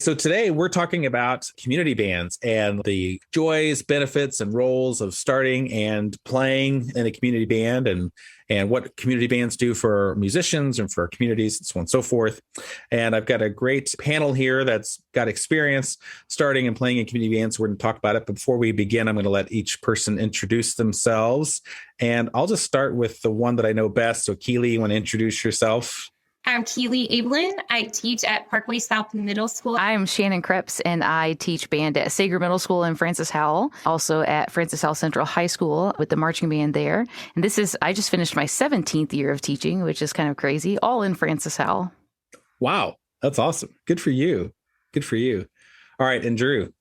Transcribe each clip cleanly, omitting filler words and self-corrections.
So today we're talking about community bands and the joys, benefits, and roles of starting and playing in a community band and what community bands do for musicians and for communities and so on and so forth. And I've got a great panel here that's got experience starting and playing in community bands. We're going to talk about it. But before we begin, I'm going to let each person introduce themselves. And I'll just start with the one that I know best. So Keely, you want to introduce yourself? I'm Keely Ablin. I teach at Parkway South Middle School. I'm Shannon Krebs, and I teach band at Sager Middle School in Francis Howell, also at Francis Howell Central High School with the marching band there. And I just finished my 17th year of teaching, which is kind of crazy, all in Francis Howell. Wow, that's awesome. Good for you. Good for you. All right, and Drew.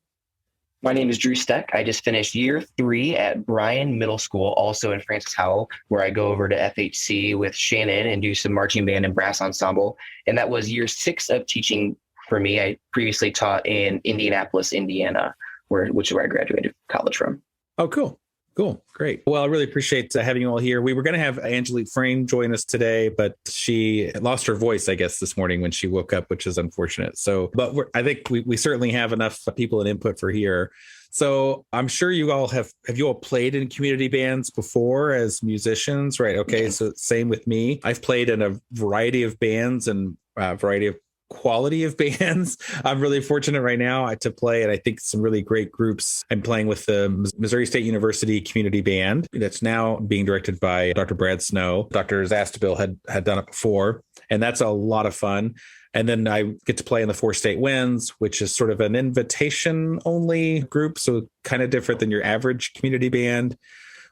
My name is Drew Steck. I just finished year 3 at Bryan Middle School, also in Francis Howell, where I go over to FHC with Shannon and do some marching band and brass ensemble. And that was year 6 of teaching for me. I previously taught in Indianapolis, Indiana, which is where I graduated college from. Oh, cool. Cool. Great. Well, I really appreciate having you all here. We were going to have Angelique Frame join us today, but she lost her voice, I guess, this morning when she woke up, which is unfortunate. So, but I think we certainly have enough people and input for here. So I'm sure you all have you all played in community bands before as musicians, right? Okay. Yes. So same with me. I've played in a variety of bands and a variety of quality of bands. I'm really fortunate right now to play, and I think some really great groups. I'm playing with the Missouri State University Community Band that's now being directed by Dr. Brad Snow. Dr. Zastabil had done it before, and that's a lot of fun. And then I get to play in the Four State Winds, which is sort of an invitation-only group, so kind of different than your average community band,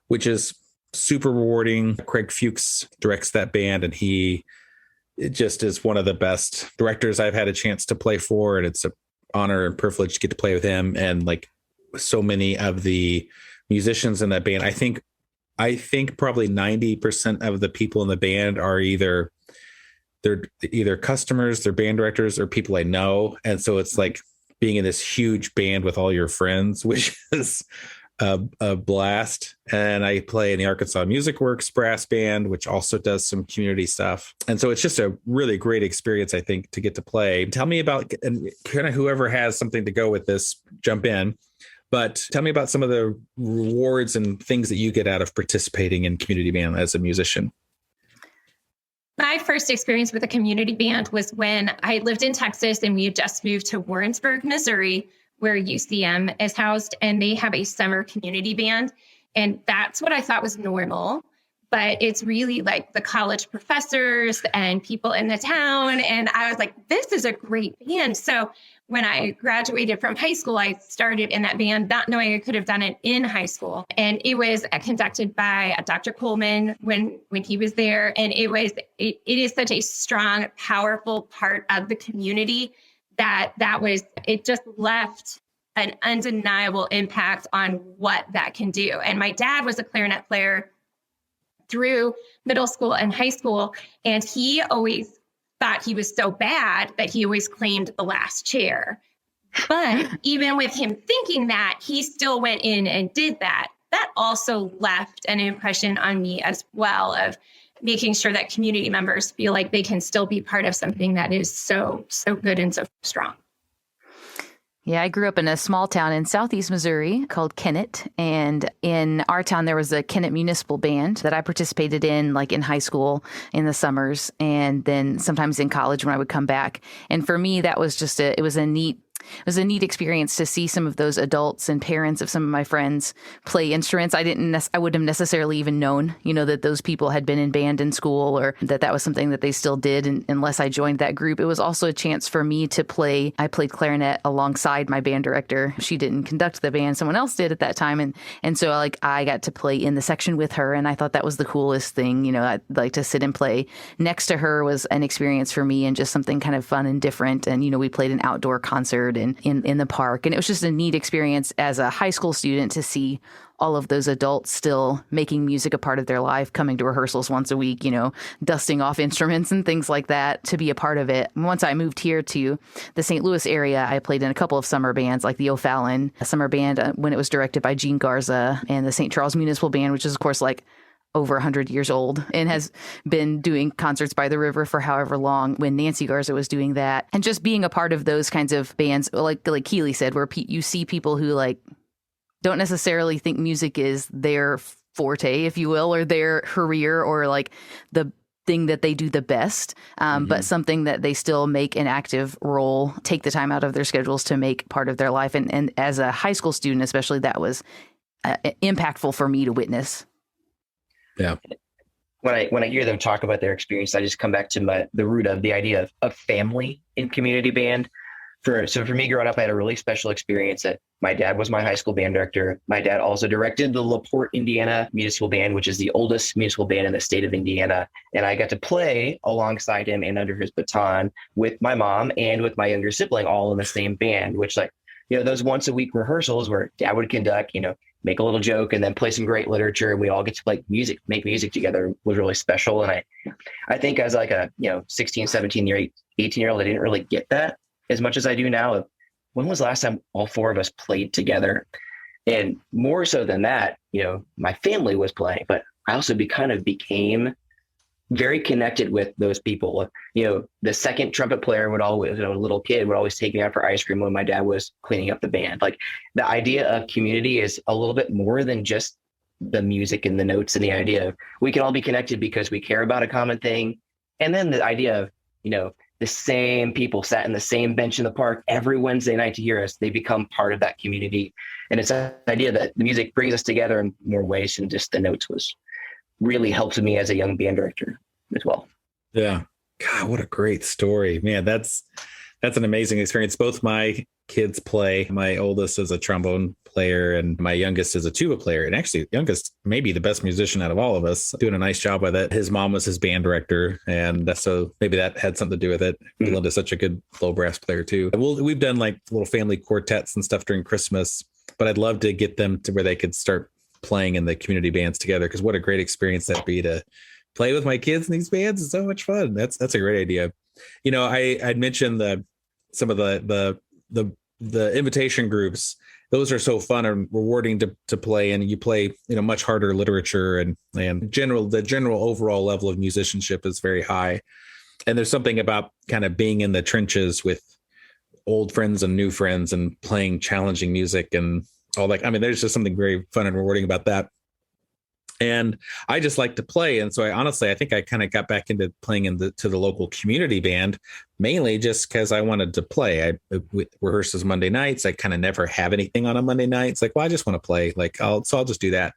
which is super rewarding. Craig Fuchs directs that band, and it just is one of the best directors I've had a chance to play for. And it's an honor and privilege to get to play with him. And like so many of the musicians in that band, I think probably 90% of the people in the band are either customers, they're band directors, or people I know. And so it's like being in this huge band with all your friends, which is a blast. And I play in the Arkansas Music Works brass band, which also does some community stuff. And so it's just a really great experience, I think, to get to play. Tell me about, and kind of whoever has something to go with this, jump in. But tell me about some of the rewards and things that you get out of participating in community band as a musician. My first experience with a community band was when I lived in Texas and we had just moved to Warrensburg, Missouri, where UCM is housed, and they have a summer community band. And that's what I thought was normal, but it's really like the college professors and people in the town. And I was like, this is a great band. So when I graduated from high school, I started in that band, not knowing I could have done it in high school. And it was conducted by Dr. Coleman when he was there. And it is such a strong, powerful part of the community it just left an undeniable impact on what that can do. And my dad was a clarinet player through middle school and high school, and he always thought he was so bad that he always claimed the last chair. But even with him thinking that, he still went in and did that. That also left an impression on me as well of making sure that community members feel like they can still be part of something that is so good and so strong. Yeah, I grew up in a small town in southeast Missouri called Kennett. And in our town, there was a Kennett Municipal Band that I participated in, like in high school in the summers, and then sometimes in college when I would come back. And for me, that was just it was a neat experience to see some of those adults and parents of some of my friends play instruments. I wouldn't have necessarily even known, that those people had been in band in school, or that was something that they still did unless I joined that group. It was also a chance for me to play. I played clarinet alongside my band director. She didn't conduct the band. Someone else did at that time. And so I got to play in the section with her. And I thought that was the coolest thing. I'd like to sit and play next to her was an experience for me and just something kind of fun and different. And, we played an outdoor concert in the park. And it was just a neat experience as a high school student to see all of those adults still making music a part of their life, coming to rehearsals once a week, dusting off instruments and things like that, to be a part of it. Once I moved here to the St. Louis area, I played in a couple of summer bands like the O'Fallon summer band when it was directed by Gene Garza, and the St. Charles Municipal Band, which is, of course, like over 100 years old and has been doing concerts by the river for however long when Nancy Garza was doing that. And just being a part of those kinds of bands, like Keely said, where you see people who like don't necessarily think music is their forte, if you will, or their career or like the thing that they do the best, but something that they still make an active role, take the time out of their schedules to make part of their life. And as a high school student, especially, that was impactful for me to witness. Yeah. When I hear them talk about their experience, I just come back to the root of the idea of family in community band. So for me growing up, I had a really special experience that my dad was my high school band director. My dad also directed the LaPorte, Indiana Municipal Band, which is the oldest municipal band in the state of Indiana. And I got to play alongside him and under his baton with my mom and with my younger sibling, all in the same band, which those once a week rehearsals where dad would conduct, make a little joke and then play some great literature. And we all get to make music together was really special. And I think as like a, 16, 17 year, 18-year-old, I didn't really get that as much as I do now. When was the last time all four of us played together? And more so than that, my family was playing, but I also became very connected with those people. The second trumpet player would always, a little kid would always take me out for ice cream when my dad was cleaning up the band. Like the idea of community is a little bit more than just the music and the notes, and the idea of we can all be connected because we care about a common thing. And then the idea of, the same people sat in the same bench in the park every Wednesday night to hear us. They become part of that community. And it's an idea that the music brings us together in more ways than just the notes was really helped me as a young band director as well. Yeah. God, what a great story, man. That's an amazing experience. Both my kids play. My oldest is a trombone player and my youngest is a tuba player. And actually, youngest maybe the best musician out of all of us, doing a nice job with it. His mom was his band director, and so maybe that had something to do with it. Linda's such a good low brass player too. We've done like little family quartets and stuff during Christmas, but I'd love to get them to where they could start playing in the community bands together, because what a great experience that'd be to play with my kids in these bands. It's so much fun. That's a great idea. I'd mentioned some of the invitation groups. Those are so fun and rewarding to play, and you play much harder literature, and the general overall level of musicianship is very high. And there's something about kind of being in the trenches with old friends and new friends and playing challenging music and all that. I mean, there's just something very fun and rewarding about that. And I just like to play. And so I think I kind of got back into playing to the local community band, mainly just because I wanted to play. I rehearses Monday nights. I kind of never have anything on a Monday night. It's like, well, I just want to play. I'll just do that.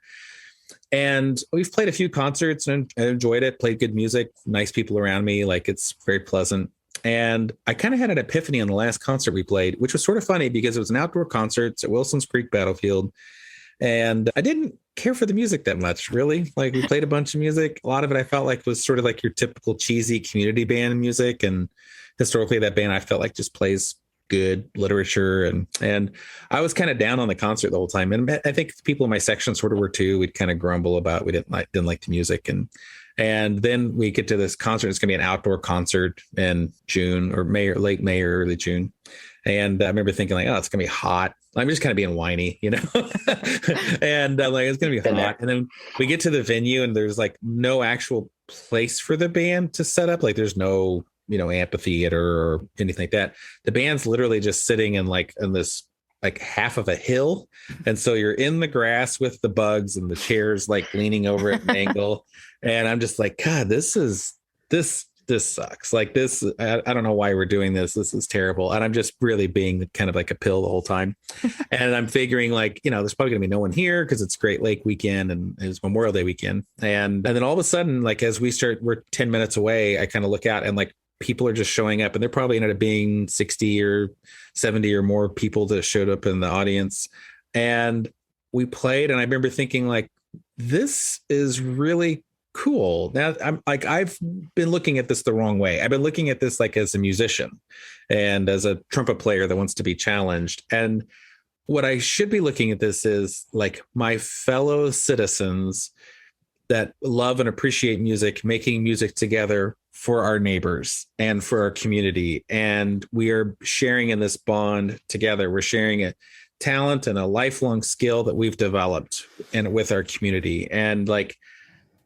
And we've played a few concerts and I enjoyed it, played good music, nice people around me. It's very pleasant. And I kind of had an epiphany on the last concert we played, which was sort of funny because it was an outdoor concert at Wilson's Creek Battlefield. And I didn't care for the music that much, really. We played a bunch of music. A lot of it I felt like was sort of like your typical cheesy community band music. And historically, that band I felt like just plays good literature. And I was kind of down on the concert the whole time. And I think people in my section sort of were too. We'd kind of grumble about we didn't like the music. And then we get to this concert. It's going to be an outdoor concert in June or May, or late May or early June. And I remember thinking it's going to be hot. I'm just kind of being whiny, and it's going to be hot. And then we get to the venue and there's no actual place for the band to set up. There's no, amphitheater or anything like that. The band's literally just sitting in this half of a hill. And so you're in the grass with the bugs and the chairs leaning over at an angle. And I'm just God, this sucks. I don't know why we're doing this. This is terrible. And I'm just really being kind of like a pill the whole time. And I'm figuring there's probably gonna be no one here because it's Great Lake weekend and it's Memorial Day weekend. And then all of a sudden, as we're 10 minutes away, I kind of look out and people are just showing up, and there probably ended up being 60 or 70 or more people that showed up in the audience. And we played, and I remember thinking this is really cool. Now I've been looking at this the wrong way. I've been looking at this as a musician and as a trumpet player that wants to be challenged. And what I should be looking at this is my fellow citizens that love and appreciate music, making music together for our neighbors and for our community. And we are sharing in this bond together. We're sharing a talent and a lifelong skill that we've developed and with our community. And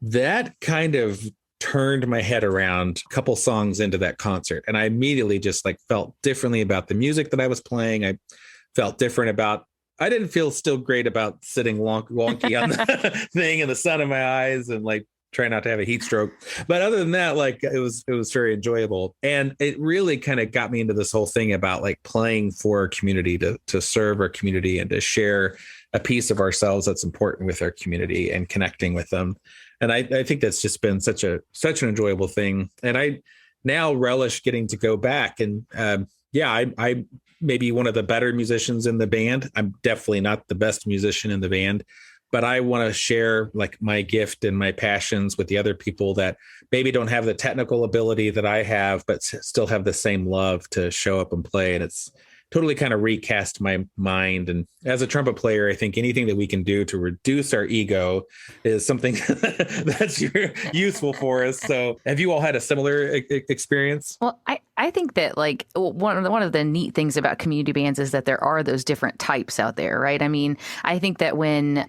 that kind of turned my head around a couple songs into that concert. And I immediately just like felt differently about the music that I was playing. I felt different about, I didn't feel still great about sitting wonky on the thing and the sun in my eyes and like try not to have a heat stroke. But other than that, like it was very enjoyable. And it really kind of got me into this whole thing about like playing for our community, to serve our community and to share a piece of ourselves that's important with our community and connecting with them. And I think that's just been such an enjoyable thing. And I now relish getting to go back. And I may be one of the better musicians in the band. I'm definitely not the best musician in the band, but I want to share like my gift and my passions with the other people that maybe don't have the technical ability that I have, but still have the same love to show up and play. And it's totally kind of recast my mind. And as a trumpet player, I think anything that we can do to reduce our ego is something that's useful for us. So have you all had a similar experience? Well, I think that like one of the neat things about community bands is that there are those different types out there, right? I mean, I think that when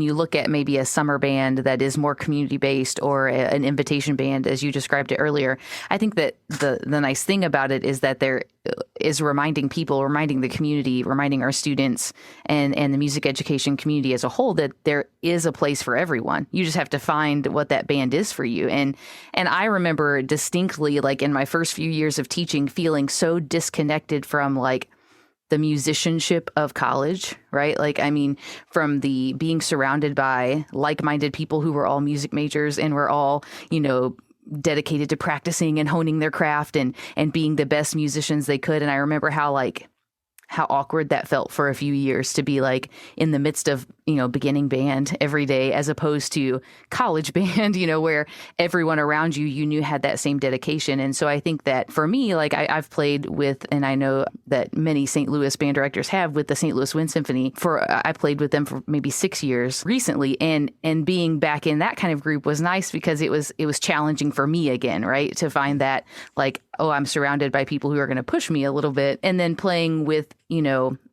you look at maybe a summer band that is more community based or an invitation band, as you described it earlier, I think that the nice thing about it is that there is reminding the community, reminding our students and the music education community as a whole that there is a place for everyone. You just have to find what that band is for you. And I remember distinctly, like in my first few years of teaching, feeling so disconnected from like the musicianship of college, right? Like, I mean, from the being surrounded by like-minded people who were all music majors and were all, dedicated to practicing and honing their craft and being the best musicians they could. And I remember how awkward that felt for a few years to be like in the midst of, beginning band every day, as opposed to college band, where everyone around you knew had that same dedication. And so I think that for me, like I've played with, and I know that many St. Louis band directors have, with the St. Louis Wind Symphony I played with them for maybe 6 years recently. And being back in that kind of group was nice because it was challenging for me again, right? To find that like, oh, I'm surrounded by people who are going to push me a little bit. And then playing with,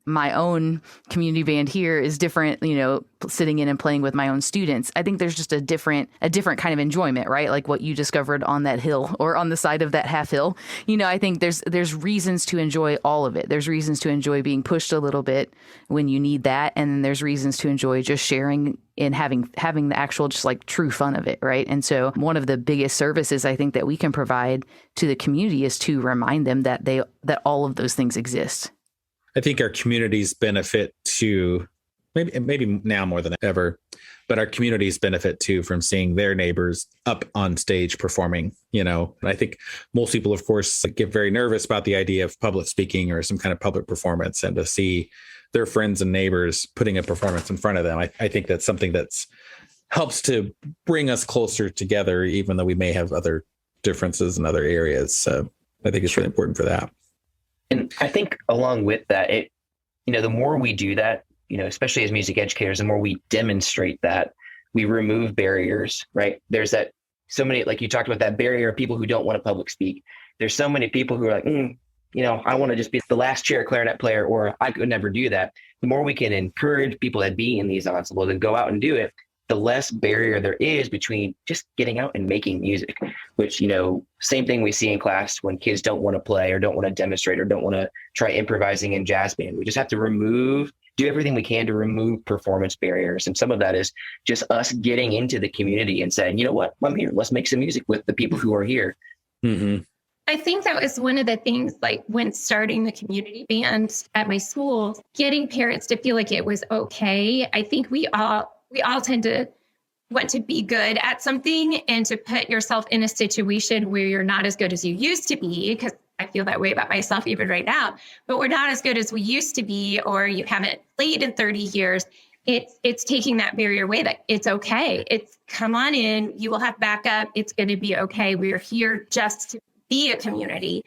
my own community band here is different, sitting in and playing with my own students. I think there's just a different kind of enjoyment, right? Like what you discovered on that hill or on the side of that half hill. I think there's reasons to enjoy all of it. There's reasons to enjoy being pushed a little bit when you need that. And then there's reasons to enjoy just sharing and having the actual just like true fun of it, right? And so one of the biggest services I think that we can provide to the community is to remind them that that all of those things exist. I think our communities benefit too, maybe now more than ever, but our communities benefit too from seeing their neighbors up on stage performing, And I think most people, of course, get very nervous about the idea of public speaking or some kind of public performance, and to see their friends and neighbors putting a performance in front of them. I think that's something that's helps to bring us closer together, even though we may have other differences in other areas. So I think it's really important for that. And I think along with that, the more we do that, especially as music educators, the more we demonstrate that, we remove barriers, right? There's that so many, like you talked about, that barrier of people who don't want to public speak. There's so many people who are like, I want to just be the last chair clarinet player, or I could never do that. The more we can encourage people that be in these ensembles and go out and do it, the less barrier there is between just getting out and making music, which, same thing we see in class when kids don't want to play or don't want to demonstrate or don't want to try improvising in jazz band. We just have to do everything we can to remove performance barriers. And some of that is just us getting into the community and saying, you know what, I'm here. Let's make some music with the people who are here. Mm-hmm. I think that was one of the things, like when starting the community band at my school, getting parents to feel like it was okay. I think we all tend to want to be good at something and to put yourself in a situation where you're not as good as you used to be, because I feel that way about myself even right now, but we're not as good as we used to be, or you haven't played in 30 years. It's taking that barrier away, that it's okay. It's come on in, you will have backup. It's going to be okay. We're here just to be a community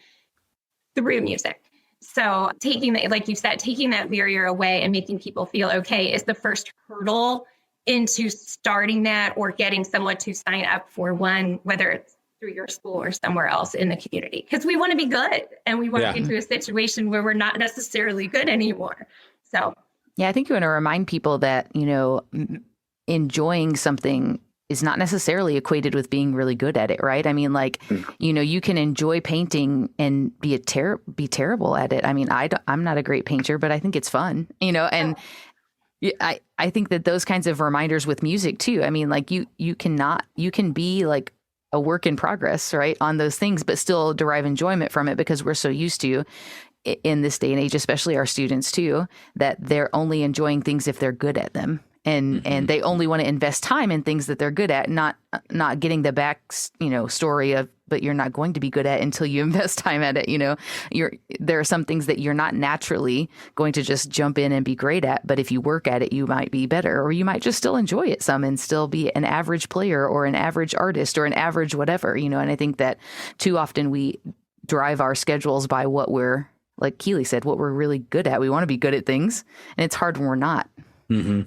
through music. So taking that, like you said, taking that barrier away and making people feel okay is the first hurdle into starting that or getting someone to sign up for one, whether it's through your school or somewhere else in the community. Because we want to be good, and we want to get into a situation where we're not necessarily good anymore. So, yeah, I think you want to remind people that, enjoying something is not necessarily equated with being really good at it, right? I mean, like, you can enjoy painting and be terrible at it. I mean, I'm not a great painter, but I think it's fun, and I think that those kinds of reminders with music too. I mean, like you can be like a work in progress, right, on those things, but still derive enjoyment from it because we're so used to in this day and age, especially our students too, that they're only enjoying things if they're good at them. And they only want to invest time in things that they're good at, not getting the back, story of, but you're not going to be good at until you invest time at it. There are some things that you're not naturally going to just jump in and be great at, but if you work at it, you might be better, or you might just still enjoy it some and still be an average player or an average artist or an average whatever, and I think that too often we drive our schedules by what we're, like Keely said, what we're really good at. We want to be good at things, and it's hard when we're not. Mm-hmm.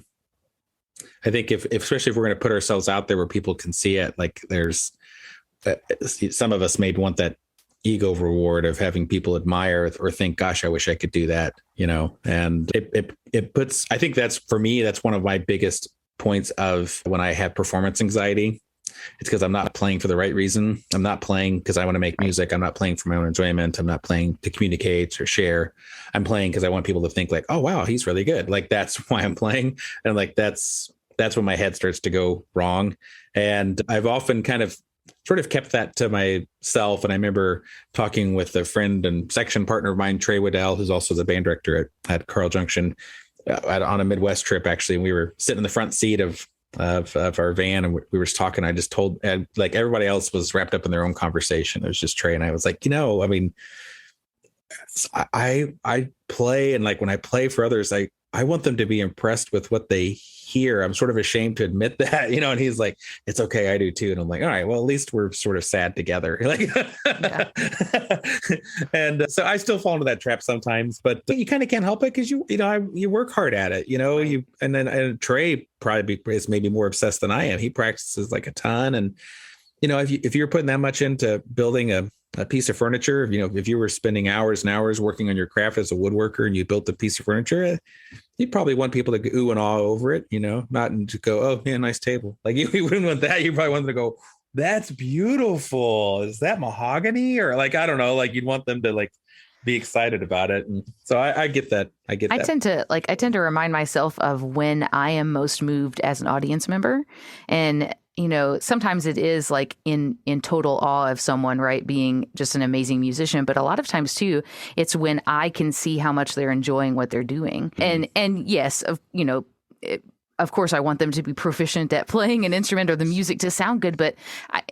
I think especially if we're going to put ourselves out there where people can see it, like there's some of us maybe want that ego reward of having people admire or think, gosh, I wish I could do that, and it puts, I think that's, for me, that's one of my biggest points of when I have performance anxiety. It's because I'm not playing for the right reason. I'm not playing because I want to make music. I'm not playing for my own enjoyment. I'm not playing to communicate or share. I'm playing because I want people to think like, oh, wow, he's really good. Like, that's why I'm playing. And like, that's when my head starts to go wrong. And I've often kind of sort of kept that to myself. And I remember talking with a friend and section partner of mine, Trey Waddell, who's also the band director at Carl Junction, on a Midwest trip, actually. And we were sitting in the front seat of our van, and we were just talking. I just told, and like everybody else was wrapped up in their own conversation. It was just Trey and I was like, I mean, I play, and like when I play for others, I want them to be impressed with what they hear. I'm sort of ashamed to admit that, and he's like, it's okay, I do too. And I'm like, all right, well, at least we're sort of sad together. Like, and so I still fall into that trap sometimes, but you kind of can't help it because you work hard at it, Right. and Trey probably is maybe more obsessed than I am. He practices like a ton. And, if you're putting that much into building a piece of furniture, if you were spending hours and hours working on your craft as a woodworker and you built a piece of furniture, you'd probably want people to go ooh and awe over it, not to go, oh, yeah, nice table. Like you wouldn't want that. You probably want them to go, that's beautiful. Is that mahogany? Or like, I don't know, like you'd want them to like be excited about it. And so I get that. I tend to remind myself of when I am most moved as an audience member. And sometimes it is like in total awe of someone, right, being just an amazing musician. But a lot of times too, it's when I can see how much they're enjoying what they're doing. And yes, of course, I want them to be proficient at playing an instrument or the music to sound good. But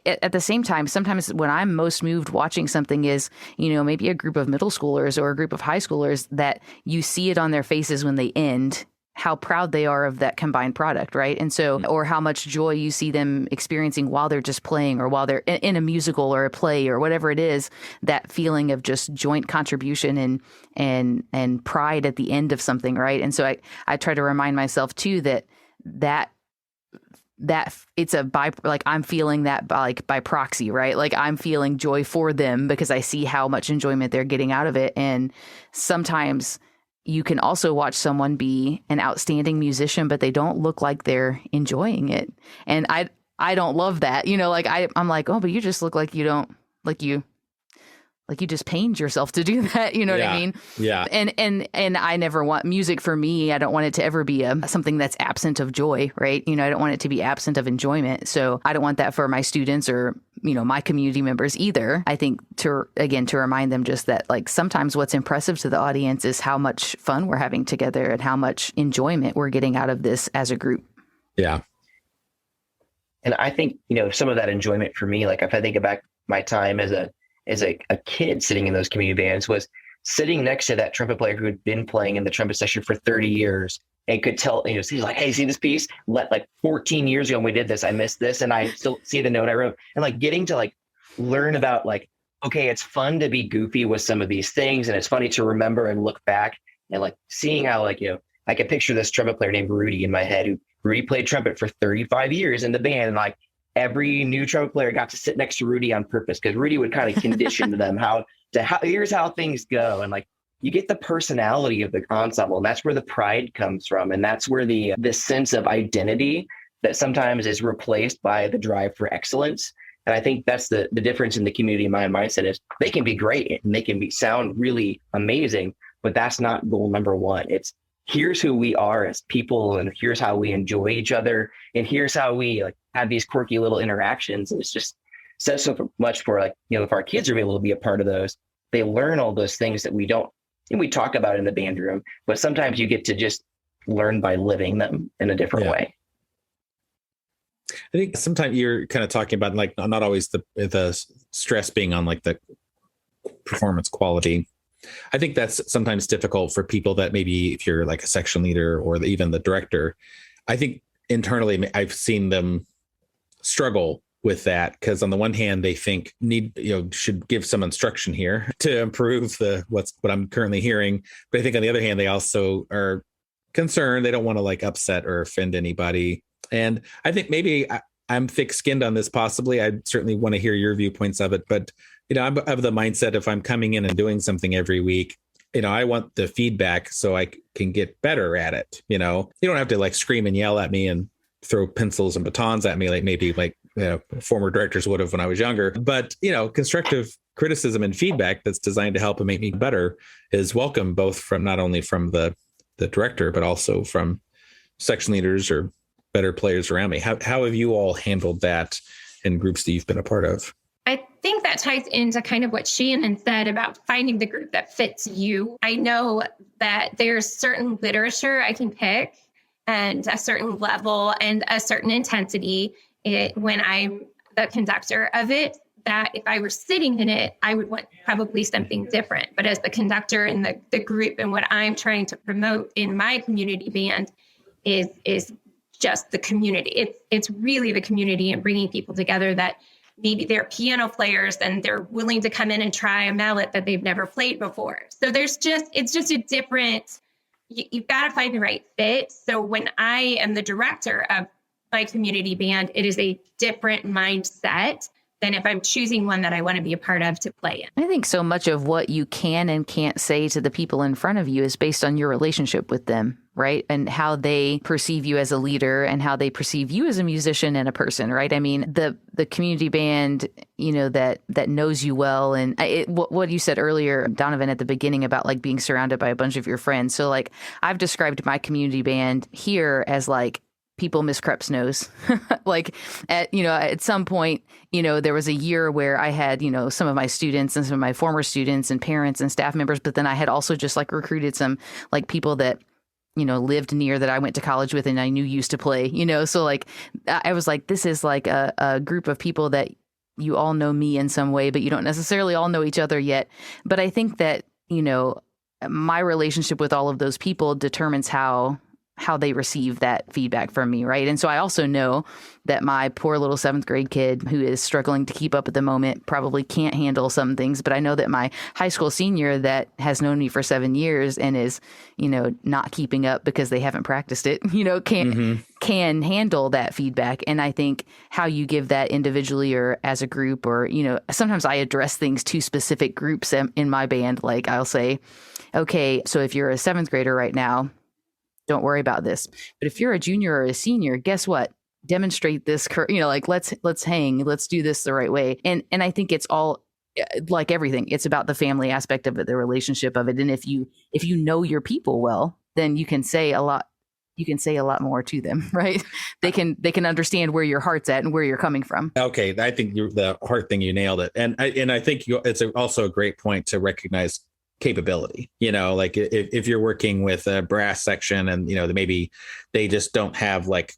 at the same time, sometimes when I'm most moved watching something is, maybe a group of middle schoolers or a group of high schoolers that you see it on their faces when they end, how proud they are of that combined product, right? And so, or how much joy you see them experiencing while they're just playing or while they're in a musical or a play or whatever it is, that feeling of just joint contribution and pride at the end of something, right? And so I try to remind myself too that it's like I'm feeling that by proxy, right? Like I'm feeling joy for them because I see how much enjoyment they're getting out of it. And sometimes you can also watch someone be an outstanding musician, but they don't look like they're enjoying it. And I don't love that, I'm like, oh, but you just look like you don't, like you just pained yourself to do that. You know what I mean? Yeah. And I never want music for me. I don't want it to ever be something that's absent of joy, right? I don't want it to be absent of enjoyment. So I don't want that for my students or, my community members either. I think to remind them just that like sometimes what's impressive to the audience is how much fun we're having together and how much enjoyment we're getting out of this as a group. Yeah. And I think, some of that enjoyment for me, like if I think about my time as a kid sitting in those community bands, was sitting next to that trumpet player who had been playing in the trumpet section for 30 years and could tell, he's like, hey, see this piece? Like 14 years ago when we did this, I missed this. And I still see the note I wrote. And like getting to like learn about like, okay, it's fun to be goofy with some of these things. And it's funny to remember and look back and like seeing how like, I can picture this trumpet player named Rudy in my head Rudy played trumpet for 35 years in the band. And like, every new trumpet player got to sit next to Rudy on purpose because Rudy would kind of condition them here's how things go. And like, you get the personality of the ensemble, and that's where the pride comes from. And that's where the sense of identity that sometimes is replaced by the drive for excellence. And I think that's the difference in the community mind mindset is they can be great and they can sound really amazing, but that's not goal number one. It's here's who we are as people, and here's how we enjoy each other, and here's how we like have these quirky little interactions. And it's just says so much for like, if our kids are able to be a part of those, they learn all those things that we don't, and we talk about in the band room, but sometimes you get to just learn by living them in a different way. I think sometimes you're kind of talking about like not always the stress being on like the performance quality. I think that's sometimes difficult for people that maybe if you're like a section leader or even the director. I think internally I've seen them struggle with that because on the one hand they think should give some instruction here to improve what I'm currently hearing, but I think on the other hand they also are concerned. They don't want to like upset or offend anybody. And I think maybe I'm thick-skinned on this possibly. I certainly want to hear your viewpoints of it, but I'm of the mindset if I'm coming in and doing something every week, I want the feedback so I can get better at it. You don't have to like scream and yell at me and throw pencils and batons at me like maybe like former directors would have when I was younger. But, constructive criticism and feedback that's designed to help and make me better is welcome, both from not only from the director, but also from section leaders or better players around me. How have you all handled that in groups that you've been a part of? I think that ties into kind of what Shannon said about finding the group that fits you. I know that there's certain literature I can pick and a certain level and a certain intensity when I'm the conductor of it, that if I were sitting in it, I would want probably something different. But as the conductor in the group and what I'm trying to promote in my community band is just the community. It's really the community and bringing people together that maybe they're piano players and they're willing to come in and try a mallet that they've never played before. So it's just a different, you've got to find the right fit. So when I am the director of my community band, it is a different mindset than if I'm choosing one that I want to be a part of to play in. I think so much of what you can and can't say to the people in front of you is based on your relationship with them, right? And how they perceive you as a leader and how they perceive you as a musician and a person, right? I mean, the community band, that knows you well. And what you said earlier, Donovan, at the beginning about like being surrounded by a bunch of your friends. So like I've described my community band here as like people Miss Krebs knows. Like at some point, there was a year where I had, some of my students and some of my former students and parents and staff members, but then I had also just like recruited some like people that, lived near that I went to college with and I knew used to play, so like I was like, this is like a group of people that you all know me in some way, but you don't necessarily all know each other yet. But I think that, my relationship with all of those people determines how they receive that feedback from me, right? And so I also know that my poor little 7th grade kid who is struggling to keep up at the moment probably can't handle some things, but I know that my high school senior that has known me for 7 years and is, not keeping up because they haven't practiced it, can handle that feedback. And I think how you give that individually or as a group or, sometimes I address things to specific groups in my band. Like I'll say, okay, so if you're a 7th grader right now, don't worry about this. But if you're a junior or a senior, guess what? Demonstrate this, like let's hang, let's do this the right way. And I think it's all like everything. It's about the family aspect of it, the relationship of it. And if you know your people well, then you can say a lot. You can say a lot more to them, right? They can understand where your heart's at and where you're coming from. Okay, I think the heart thing, you nailed it. And I think it's also a great point to recognize capability, like if you're working with a brass section and, maybe they just don't have like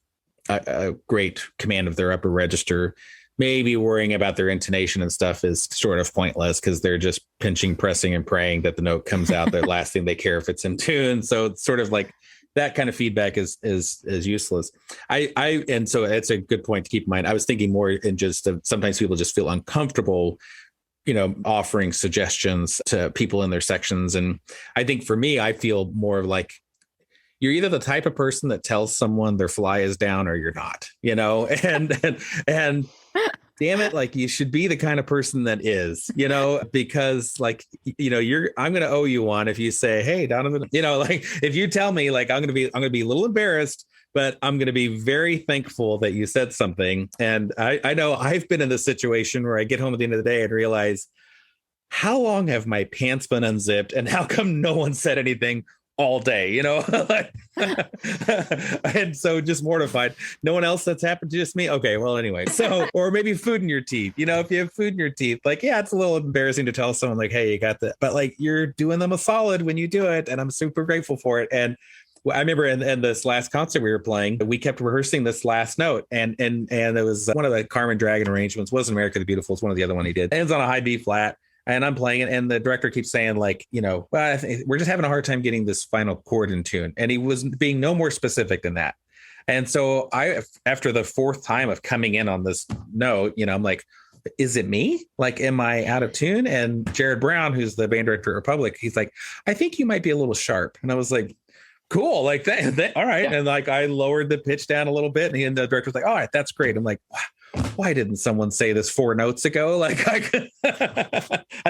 a great command of their upper register, maybe worrying about their intonation and stuff is sort of pointless because they're just pinching, pressing and praying that the note comes out. The last thing they care if it's in tune. So it's sort of like that kind of feedback is useless. And so it's a good point to keep in mind. I was thinking more in just sometimes people just feel uncomfortable offering suggestions to people in their sections. And I think for me, I feel more like you're either the type of person that tells someone their fly is down or you're not, and damn it, like you should be the kind of person that is, because like, I'm going to owe you one if you say, hey, Donovan, like if you tell me like I'm going to be a little embarrassed but I'm going to be very thankful that you said something. And I know I've been in this situation where I get home at the end of the day and realize, how long have my pants been unzipped and how come no one said anything all day, and so just mortified. No one else that's happened to just me. Okay, well, anyway, so, or maybe food in your teeth, if you have food in your teeth, like, yeah, it's a little embarrassing to tell someone like, hey, you got that, but like, you're doing them a solid when you do it. And I'm super grateful for it. And I remember in this last concert we were playing, we kept rehearsing this last note, and it was one of the Carmen Dragon arrangements. Wasn't America the Beautiful? It's one of the other one he did. It ends on a high B flat. And I'm playing it, and the director keeps saying, like, well, I think we're just having a hard time getting this final chord in tune. And he was being no more specific than that. And so after the fourth time of coming in on this note, I'm like, is it me? Like, am I out of tune? And Jared Brown, who's the band director at Republic, he's like, I think you might be a little sharp. And I was like, cool, like that all right. Yeah. And like, I lowered the pitch down a little bit, and the director was like, all right, that's great. I'm like, wow. Why didn't someone say this 4 notes ago? Like, I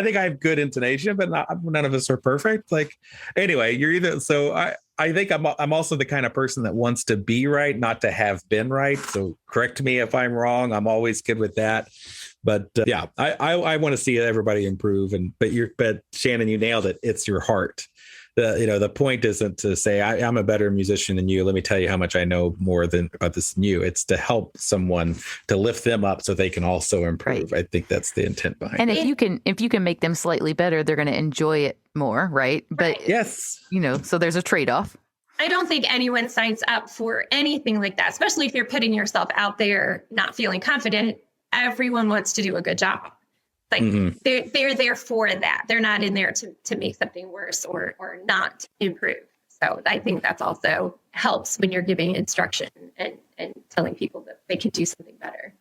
think I have good intonation, but none of us are perfect. Like, anyway, you're either, so I think I'm also the kind of person that wants to be right, not to have been right. So correct me if I'm wrong. I'm always good with that. But yeah, I want to see everybody improve. But Shannon, you nailed it. It's your heart. The point isn't to say I'm a better musician than you. Let me tell you how much I know more about this than you. It's to help someone, to lift them up so they can also improve. Right. I think that's the intent behind it. And if you can make them slightly better, they're going to enjoy it more, right? But yes, so there's a trade-off. I don't think anyone signs up for anything like that, especially if you're putting yourself out there, not feeling confident. Everyone wants to do a good job. Like they're there for that. They're not in there to make something worse or not improve. So I think that's also helps when you're giving instruction and telling people that they can do something better.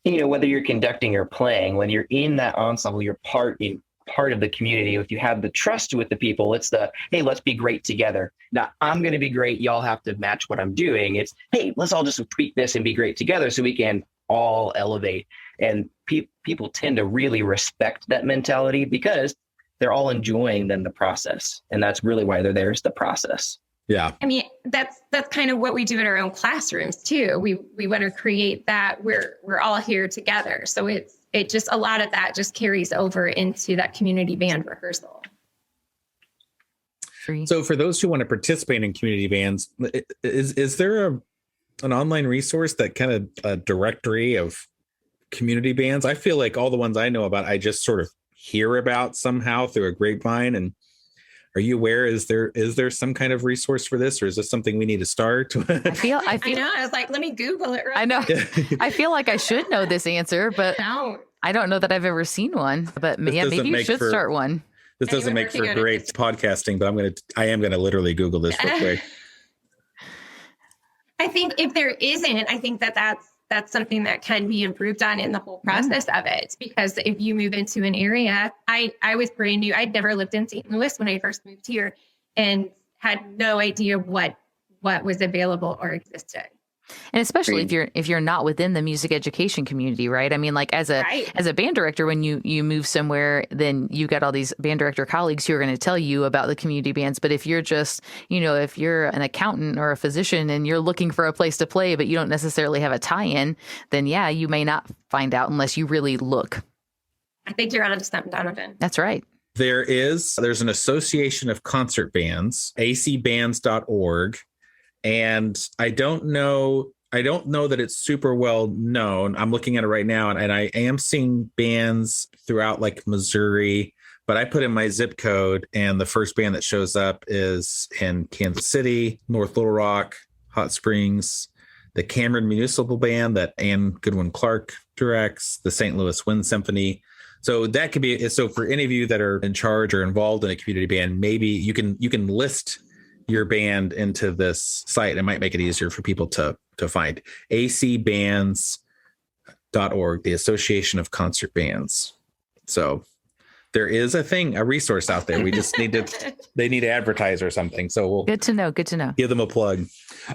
Whether you're conducting or playing, when you're in that ensemble, you're part of the community. If you have the trust with the people, it's hey, let's be great together. Now I'm going to be great. Y'all have to match what I'm doing. It's, hey, let's all just tweak this and be great together so we can all elevate. And people tend to really respect that mentality because they're all enjoying then the process. And that's really why they're there, is the process. Yeah. I mean, that's kind of what we do in our own classrooms too. We want to create that we're all here together. So it just, a lot of that just carries over into that community band rehearsal. So for those who want to participate in community bands, is there an online resource that kind of a directory of community bands? I feel like all the ones I know about, I just sort of hear about somehow through a grapevine. And are you aware? Is there some kind of resource for this, or is this something we need to start? I feel. I know. I was like, let me Google it. I know. I feel like I should know this answer, but I don't know that I've ever seen one. But maybe you should start one. This doesn't make for great podcasting, but I am gonna literally Google this real quick. I think if there isn't, I think that's something that can be improved on in the whole process of it. Because if you move into an area, I was brand new. I'd never lived in St. Louis when I first moved here and had no idea what was available or existed. And especially if you're not within the music education community, right? I mean, like as a band director, when you move somewhere, then you got all these band director colleagues who are going to tell you about the community bands. But if you're just, if you're an accountant or a physician and you're looking for a place to play, but you don't necessarily have a tie-in, then yeah, you may not find out unless you really look. I think you're onto something, Donovan. That's right. There's an association of concert bands, acbands.org. And I don't know that it's super well known. I'm looking at it right now, and I am seeing bands throughout like Missouri, but I put in my zip code, and the first band that shows up is in Kansas City, North Little Rock, Hot Springs, the Cameron Municipal Band that Ann Goodwin Clark directs, the St. Louis Wind Symphony. So that could be, so for any of you that are in charge or involved in a community band, maybe you can list your band into this site. It might make it easier for people to find. acbands.org, the Association of Concert Bands. So there is a resource out there. We just they need to advertise or something. So we'll good to know. Give them a plug.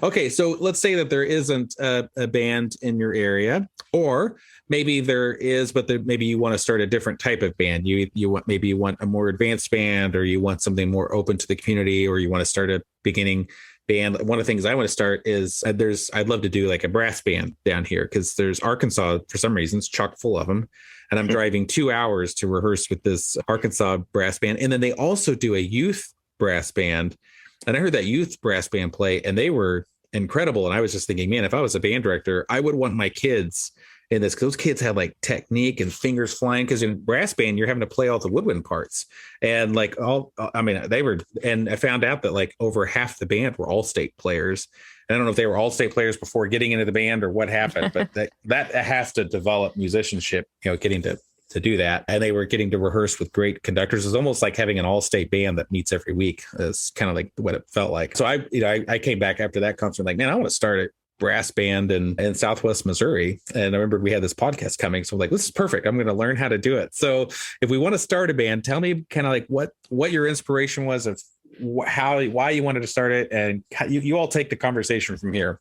Okay. So let's say that there isn't a band in your area, or maybe there is, but maybe you want to start a different type of band. You want a more advanced band, or you want something more open to the community, or you want to start a beginning band, one of the things I want to start is I'd love to do like a brass band down here because there's Arkansas, for some reasons, chock full of them. And I'm driving 2 hours to rehearse with this Arkansas brass band. And then they also do a youth brass band. And I heard that youth brass band play, and they were incredible. And I was just thinking, man, if I was a band director, I would want my kids in this, because those kids have like technique and fingers flying, because in brass band you're having to play all the woodwind parts, and like and I found out that like over half the band were all state players. And I don't know if they were all state players before getting into the band or what happened, but that has to develop musicianship, getting to do that. And they were getting to rehearse with great conductors. It's almost like having an all-state band that meets every week. Is kind of like what it felt like. So I came back after that concert like, man, I want to start a brass band in Southwest Missouri. And I remember we had this podcast coming. So I'm like, this is perfect. I'm going to learn how to do it. So if we want to start a band, tell me kind of like what your inspiration was of why you wanted to start it. And you all take the conversation from here.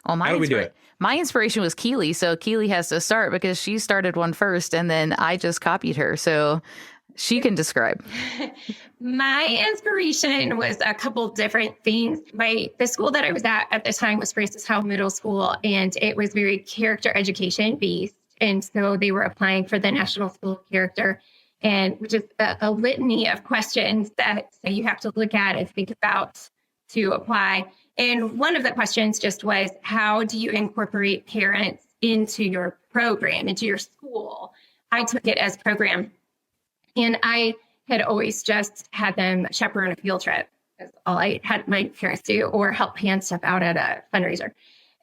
Well, how do we do it? My inspiration was Keely. So Keely has to start because she started one first, and then I just copied her. So she can describe. My inspiration was a couple different things. The school that I was at the time was Francis Howell Middle School, and it was very character education based. And so they were applying for the National School of Character, and which is a litany of questions that you have to look at and think about to apply. And one of the questions just was, how do you incorporate parents into your program, into your school? I took it as program. And I had always just had them chaperone a field trip. That's all I had my parents do, or help hand stuff out at a fundraiser.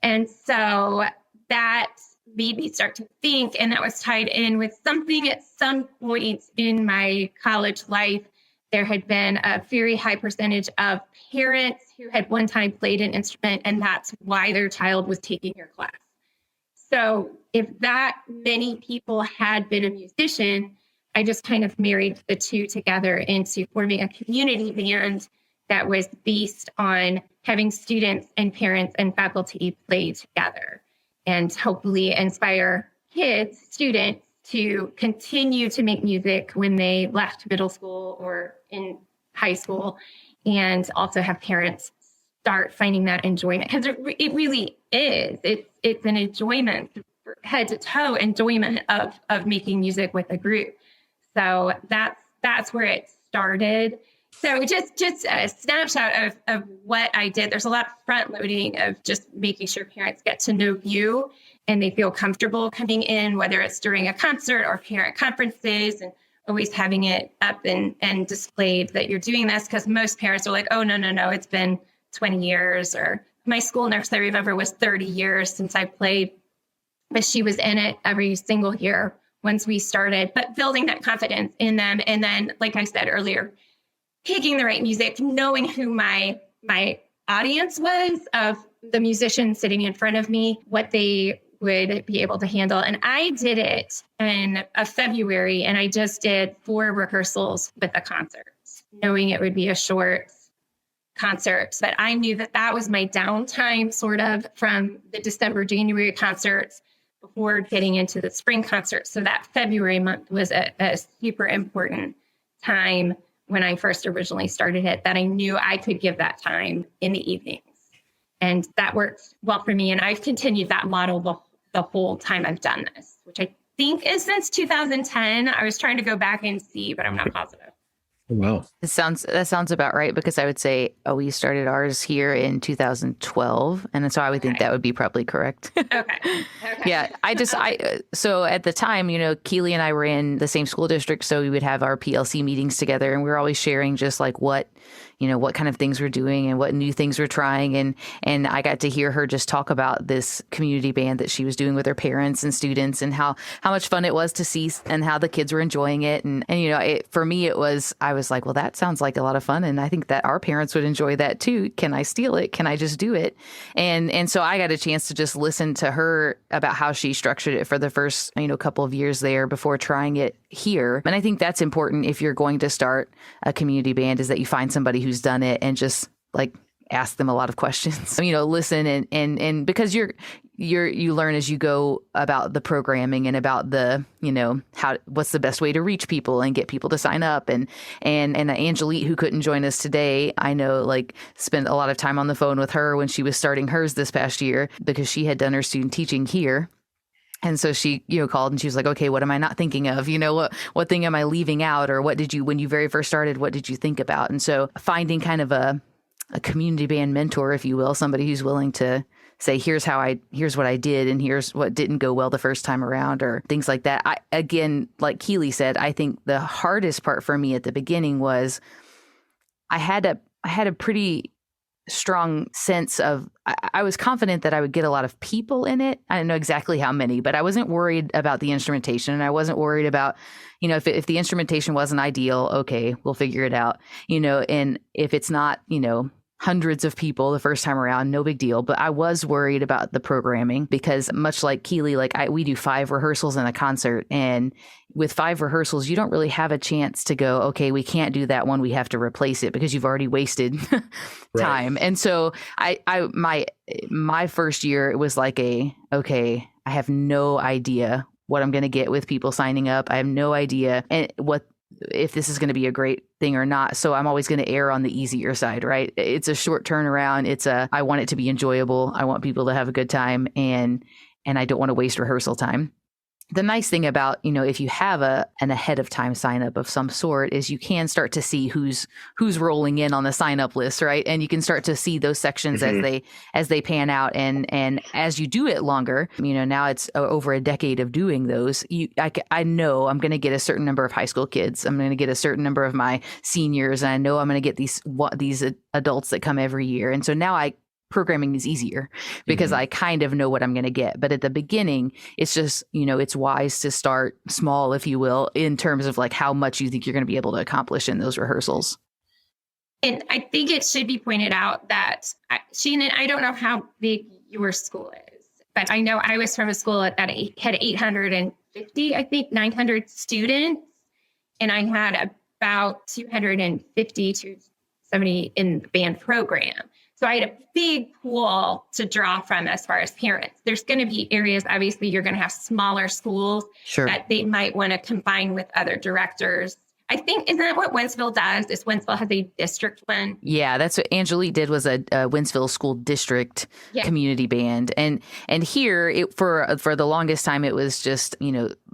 And so that made me start to think, and that was tied in with something at some point in my college life. There had been a very high percentage of parents who had one time played an instrument, and that's why their child was taking your class. So if that many people had been a musician, I just kind of married the two together into forming a community band that was based on having students and parents and faculty play together and hopefully inspire students to continue to make music when they left middle school or in high school, and also have parents start finding that enjoyment, because it really is. It's an enjoyment, head to toe enjoyment of making music with a group. So that's where it started. So just a snapshot of what I did. There's a lot of front loading of just making sure parents get to know you and they feel comfortable coming in, whether it's during a concert or parent conferences, and always having it up and displayed that you're doing this, because most parents are like, oh, no, it's been 20 years. Or my school nurse, I remember, was 30 years since I played, but she was in it every single year once we started. But building that confidence in them. And then, like I said earlier, picking the right music, knowing who my audience was, of the musicians sitting in front of me, what they would be able to handle. And I did it in February, and I just did 4 rehearsals with the concerts, knowing it would be a short concert. But I knew that was my downtime sort of from the December, January concerts before getting into the spring concert. So that February month was a super important time when I first originally started it, that I knew I could give that time in the evenings. And that worked well for me. And I've continued that model the whole time I've done this, which I think is since 2010. I was trying to go back and see, but I'm not positive. Wow. That sounds about right, because I would say, we started ours here in 2012. And so I would think that would be probably correct. Okay. Yeah. So at the time, Keely and I were in the same school district. So we would have our PLC meetings together, and we were always sharing just like what kind of things we're doing and what new things we're trying. And I got to hear her just talk about this community band that she was doing with her parents and students, and how much fun it was to see, and how the kids were enjoying it. And for me, I was like, well, that sounds like a lot of fun. And I think that our parents would enjoy that too. Can I steal it? Can I just do it? And so I got a chance to just listen to her about how she structured it for the first, couple of years there before trying it here. And I think that's important if you're going to start a community band, is that you find somebody who's done it and just like ask them a lot of questions, listen and because you learn as you go about the programming and about the, what's the best way to reach people and get people to sign up. And Angelique, who couldn't join us today, I know spent a lot of time on the phone with her when she was starting hers this past year because she had done her student teaching here. And so she, called and she was like, okay, what am I not thinking of? What thing am I leaving out? Or when you very first started, what did you think about? And so finding kind of a community band mentor, if you will, somebody who's willing to say, here's what I did, and here's what didn't go well the first time around, or things like that. Again, like Keely said, I think the hardest part for me at the beginning was I had a pretty strong sense of, I was confident that I would get a lot of people in it. I didn't know exactly how many, but I wasn't worried about the instrumentation. And I wasn't worried about, if the instrumentation wasn't ideal, okay, we'll figure it out, and if it's not, hundreds of people the first time around, no big deal. But I was worried about the programming because much like Keely, we do 5 rehearsals and a concert. And with 5 rehearsals, you don't really have a chance to go, okay, we can't do that one. We have to replace it because you've already wasted time. Right. And so my first year, it was okay, I have no idea what I'm going to get with people signing up. I have no idea if this is going to be a great thing or not. So I'm always going to err on the easier side, right? It's a short turnaround. I want it to be enjoyable. I want people to have a good time, and I don't want to waste rehearsal time. The nice thing about, if you have an ahead of time sign up of some sort is you can start to see who's rolling in on the sign up list, right? And you can start to see those sections mm-hmm. as they pan out. And as you do it longer, now it's over a decade of doing those. I know I'm going to get a certain number of high school kids. I'm going to get a certain number of my seniors. And I know I'm going to get these adults that come every year. And so now programming is easier because mm-hmm. I kind of know what I'm going to get. But at the beginning, it's just, it's wise to start small, if you will, in terms of how much you think you're going to be able to accomplish in those rehearsals. And I think it should be pointed out that, Shannon, I don't know how big your school is, but I know I was from a school that had 850, I think 900 students, and I had about 250 to 70 in the band program. So I had a big pool to draw from as far as parents. There's going to be areas, obviously, you're going to have smaller schools sure. that they might want to combine with other directors. I think, isn't that what Wentzville does? Is Wentzville has a district one? Yeah, that's what Angelique did, was a Wentzville school district community band. And here, for the longest time, it was just,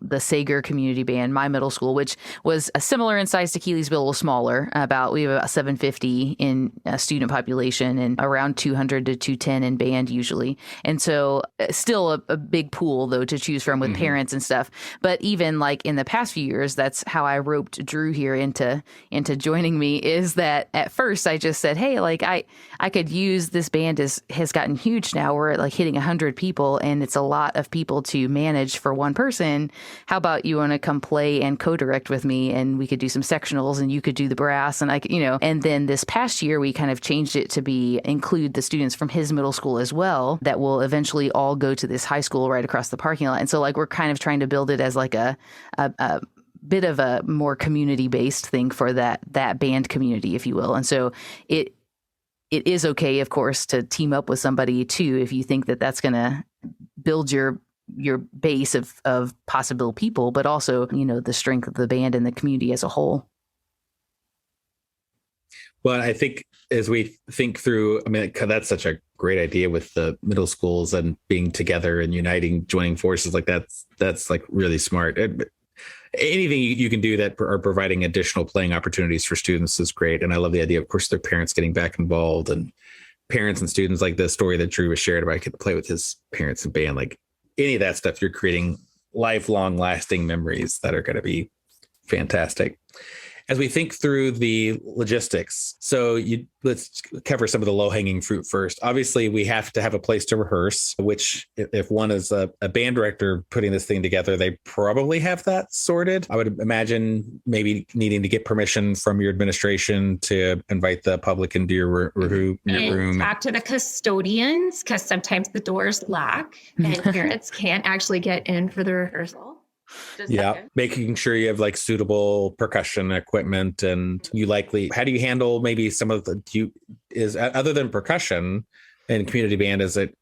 the Sager community band, my middle school, which was similar in size to Keely's, but a little smaller. We have about 750 in student population and around 200 to 210 in band usually. And so still a big pool, though, to choose from with mm-hmm. parents and stuff. But even in the past few years, that's how I roped Drew here into joining me, is that at first I just said, hey, I could use this band has gotten huge now. We're at hitting 100 people, and it's a lot of people to manage for one person. How about you want to come play and co-direct with me, and we could do some sectionals, and you could do the brass, and and then this past year we kind of changed it to include the students from his middle school as well that will eventually all go to this high school right across the parking lot. And so we're kind of trying to build it as a bit of a more community-based thing for that band community, if you will. And so it is okay, of course, to team up with somebody too if you think that that's going to build your base of possible people, but also, the strength of the band and the community as a whole. Well, I think as we think through, that's such a great idea with the middle schools and being together and uniting, joining forces that's really smart. Anything you can do that are providing additional playing opportunities for students is great. And I love the idea, of course, their parents getting back involved, and parents and students, like the story that Drew was shared about, I could play with his parents and band, any of that stuff, you're creating lifelong lasting memories that are going to be fantastic. As we think through the logistics, let's cover some of the low-hanging fruit first. Obviously, we have to have a place to rehearse, which if one is a band director putting this thing together, they probably have that sorted. I would imagine maybe needing to get permission from your administration to invite the public into your room. Talk to the custodians, because sometimes the doors lock and parents can't actually get in for the rehearsal. Making sure you have suitable percussion equipment, and how do you handle maybe some of the, is, other than percussion and community band, is it,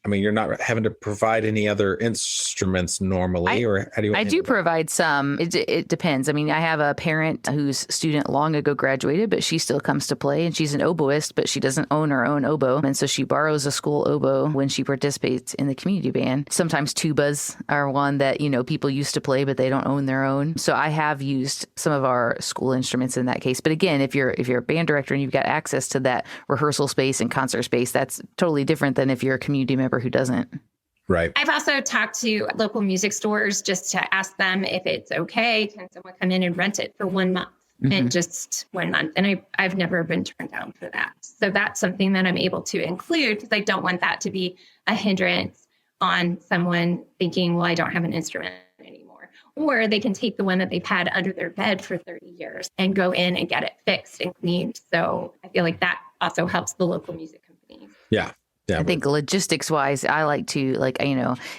I mean, you're not having to provide any other instruments normally, or how do you? I do provide some. It depends. I mean, I have a parent whose student long ago graduated, but she still comes to play, and she's an oboist, but she doesn't own her own oboe. And so she borrows a school oboe when she participates in the community band. Sometimes tubas are one that, people used to play, but they don't own their own. So I have used some of our school instruments in that case. But again, if you're a band director and you've got access to that rehearsal space and concert space, that's totally different than if you're a community member who doesn't. Right. I've also talked to local music stores just to ask them if it's okay. Can someone come in and rent it for 1 month and just 1 month? And I've never been turned down for that. So that's something that I'm able to include because I don't want that to be a hindrance on someone thinking, well, I don't have an instrument anymore. Or they can take the one that they've had under their bed for 30 years and go in and get it fixed and cleaned. So I feel like that also helps the local music companies. Yeah. Yeah, I think logistics wise, I like to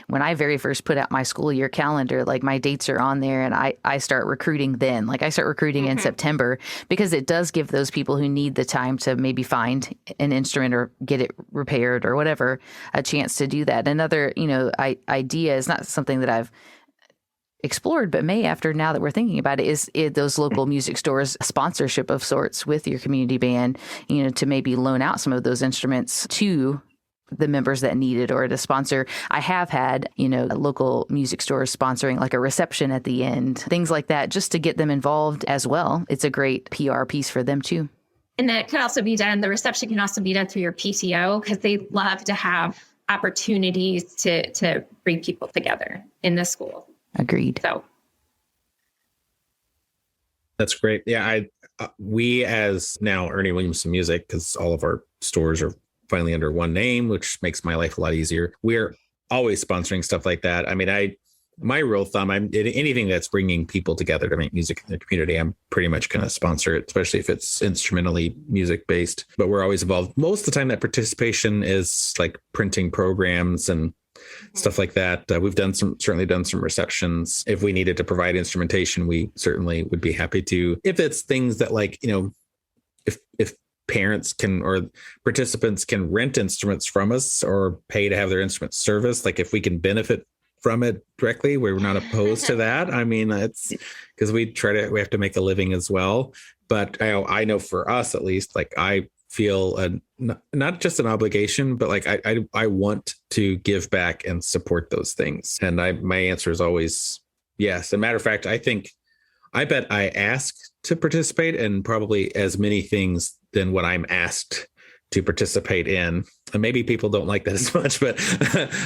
when I very first put out my school year calendar, my dates are on there and I start recruiting then. I start recruiting in September because it does give those people who need the time to maybe find an instrument or get it repaired or whatever a chance to do that. Another, idea is not something that I've explored, but may after now that we're thinking about it, is those local music stores sponsorship of sorts with your community band, to maybe loan out some of those instruments to the members that need it or to sponsor. I have had, local music stores sponsoring a reception at the end, things like that, just to get them involved as well. It's a great PR piece for them too. And that could also be done. The reception can also be done through your PTO because they love to have opportunities to bring people together in the school. Agreed. So that's great. Yeah, we as now Ernie Williamson Music, because all of our stores are finally under one name, which makes my life a lot easier. We're always sponsoring stuff like that. I mean, my rule of thumb, anything that's bringing people together to make music in the community, I'm pretty much going to sponsor it, especially if it's instrumentally music based. But we're always involved. Most of the time that participation is printing programs and stuff like that. We've certainly done some receptions. If we needed to provide instrumentation, we certainly would be happy to. If it's things that if parents can or participants can rent instruments from us or pay to have their instruments serviced, if we can benefit from it directly, we're not opposed to that. I mean, it's because we have to make a living as well. But I know for us, at least, I feel not just an obligation, but I want to give back and support those things. And my answer is always yes. As a matter of fact, I bet I ask to participate in probably as many things than what I'm asked to participate in. And maybe people don't like that as much, but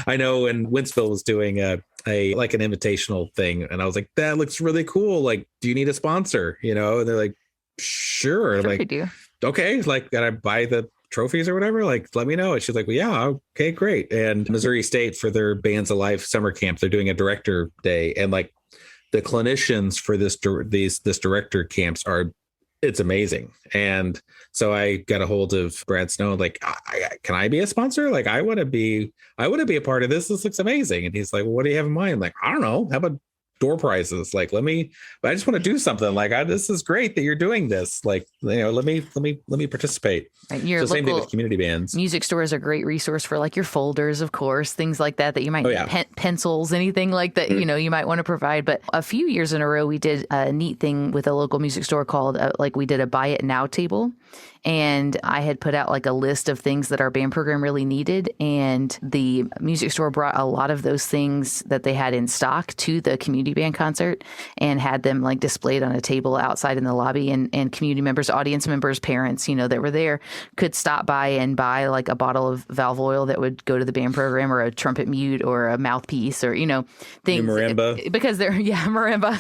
I know when Wentzville was doing an invitational thing, and I was like, that looks really cool. Do you need a sponsor? And they're like, sure. I'm I do. Okay. Gotta buy the trophies or whatever. Let me know. And she's like, well, yeah, okay, great. And Missouri State, for their Bands Alive summer camp, they're doing a director day. And the clinicians for this director camps it's amazing. And so I got a hold of Brad Snow, can I be a sponsor? I want to be a part of this. This looks amazing. And he's like, well, what do you have in mind? I don't know. How about door prizes? I just want to do something. This is great that you're doing this. Let me participate. Your same thing with community bands. Music store is a great resource for your folders, of course, things like that you might need, pencils, anything like that, you might want to provide. But a few years in a row, we did a neat thing with a local music store called we did a buy it now table. And I had put out a list of things that our band program really needed. And the music store brought a lot of those things that they had in stock to the community band concert and had them displayed on a table outside in the lobby. And community members, audience members, parents, that were there could stop by and buy a bottle of valve oil that would go to the band program, or a trumpet mute, or a mouthpiece, or, things. Marimba. Because marimba.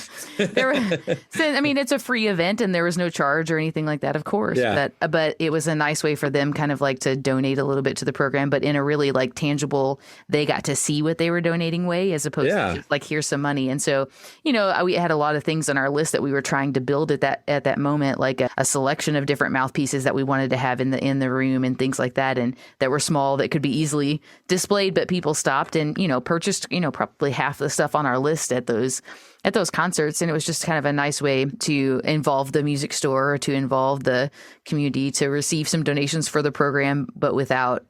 It's a free event and there was no charge or anything like that, of course. Yeah. But it was a nice way for them to donate a little bit to the program, but in a really tangible, they got to see what they were donating way, as opposed to just here's some money. And so So, we had a lot of things on our list that we were trying to build at that moment, like a selection of different mouthpieces that we wanted to have in the room and things like that, and that were small, that could be easily displayed, but people stopped and, purchased, probably half the stuff on our list at those concerts. And it was just kind of a nice way to involve the music store, to involve the community, to receive some donations for the program, but without,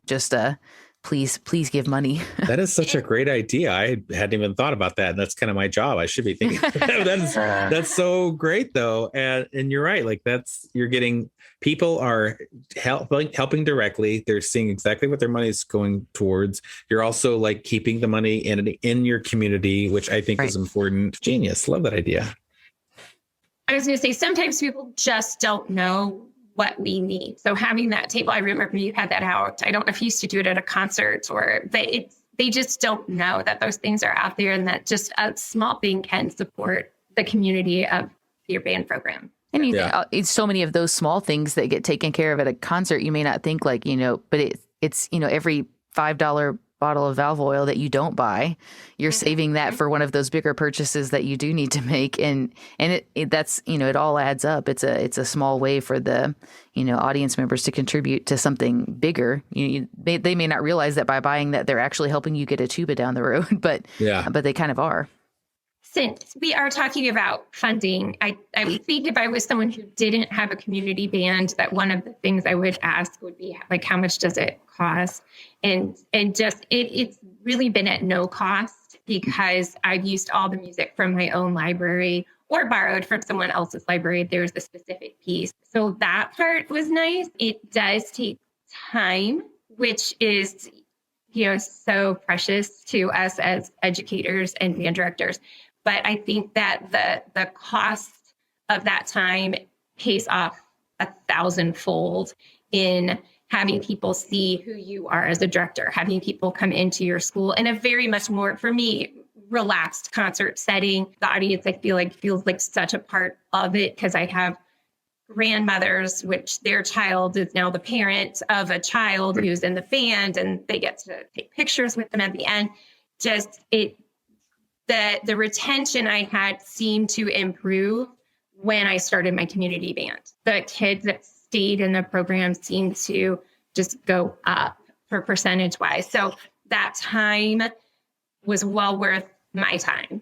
just please give money. That is such a great idea. I hadn't even thought about that. And that's kind of my job. I should be thinking that's so great though. And you're right. Like you're getting, people are helping directly. They're seeing exactly what their money is going towards. You're also like keeping the money in your community, which I think is important. Genius. Love that idea. I was going to say, sometimes people just don't know what we need. So having that table, I remember you had that out. I don't know if you used to do it at a concert they just don't know that those things are out there, and that just a small thing can support the community of your band program. And it's so many of those small things that get taken care of at a concert. You may not think but it's every $5 bottle of valve oil that you don't buy, you're saving that for one of those bigger purchases that you do need to make. And that's, it all adds up. It's a small way for the, audience members to contribute to something bigger. They may not realize that by buying that, they're actually helping you get a tuba down the road, but they kind of are. Since we are talking about funding, I would think if I was someone who didn't have a community band, that one of the things I would ask would be like, how much does it cost? And just it's really been at no cost, because I've used all the music from my own library or borrowed from someone else's library. There's a specific piece. So that part was nice. It does take time, which is, so precious to us as educators and band directors. But I think that the cost of that time pays off 1,000-fold in having people see who you are as a director, having people come into your school in a very much more, for me, relaxed concert setting. The audience, I feel like, feels like such a part of it, because I have grandmothers, which their child is now the parent of a child who's in the band, and they get to take pictures with them at the end. The retention I had seemed to improve when I started my community band. The kids that stayed in the program seemed to just go up for percentage wise. So that time was well worth my time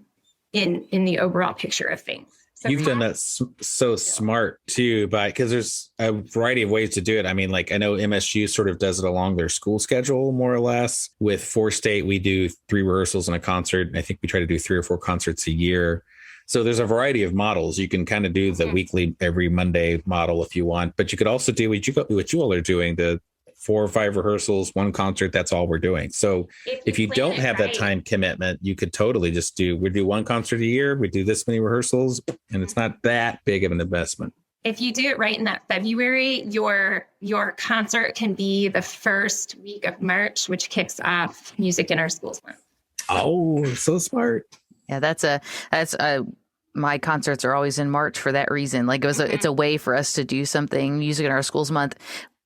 in the overall picture of things. So you've done that so smart too, because there's a variety of ways to do it. I mean, like I know MSU sort of does it along their school schedule, more or less. With 4-State, we do 3 rehearsals and a concert. And I think we try to do 3 or 4 concerts a year. So there's a variety of models. You can kind of do the weekly, every Monday model if you want, but you could also do what you all are doing, the 4 or 5 rehearsals, 1 concert. That's all we're doing. So if you don't have that time commitment, you could totally just we do 1 concert a year. We do this many rehearsals, and it's not that big of an investment. If you do it right in that February, your concert can be the first week of March, which kicks off Music in Our Schools month. Oh, so smart. Yeah, that's my concerts are always in March for that reason. Like it's a way for us to do something, Music in Our Schools month,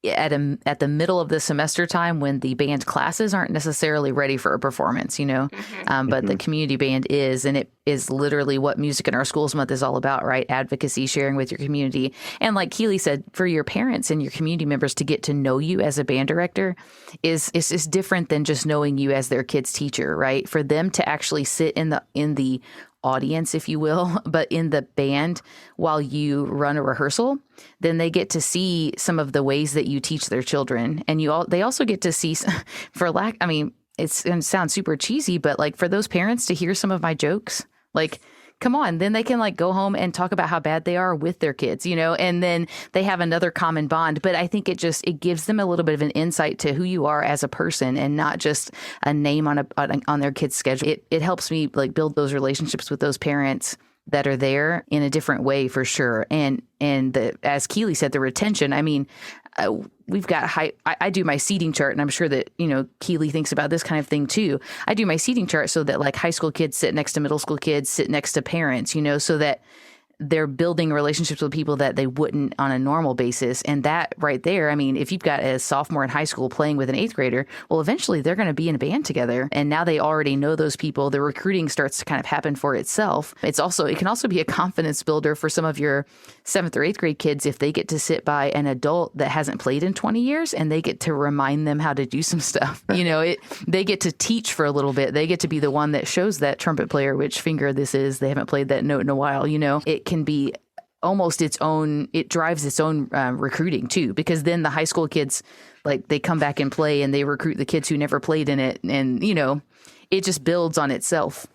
at the middle of the semester time, when the band classes aren't necessarily ready for a performance, but the community band is, and it is literally what Music in Our Schools month is all about, right? Advocacy, sharing with your community. And like Keely said, for your parents and your community members to get to know you as a band director is different than just knowing you as their kid's teacher, right? For them to actually sit in the audience, if you will, but in the band while you run a rehearsal, then they get to see some of the ways that you teach their children. And they also get to see, it's going to sound super cheesy, but like for those parents to hear some of my jokes, like, come on, then they can like go home and talk about how bad they are with their kids, and then they have another common bond. But I think it gives them a little bit of an insight to who you are as a person, and not just a name on their kid's schedule. It helps me like build those relationships with those parents that are there in a different way, for sure. And as Keely said, the retention, I mean, we've got I do my seating chart, and I'm sure that, Keely thinks about this kind of thing too. I do my seating chart so that like high school kids sit next to middle school kids, sit next to parents, so that they're building relationships with people that they wouldn't on a normal basis. And that right there, I mean, if you've got a sophomore in high school playing with an eighth grader, well, eventually they're going to be in a band together. And now they already know those people. The recruiting starts to kind of happen for itself. It can also be a confidence builder for some of your seventh or eighth grade kids if they get to sit by an adult that hasn't played in 20 years and they get to remind them how to do some stuff. They get to teach for a little bit. They get to be the one that shows that trumpet player which finger this is. They haven't played that note in a while. It can be almost its own, it drives its own recruiting too, because then the high school kids, like they come back and play and they recruit the kids who never played in it. And, it just builds on itself.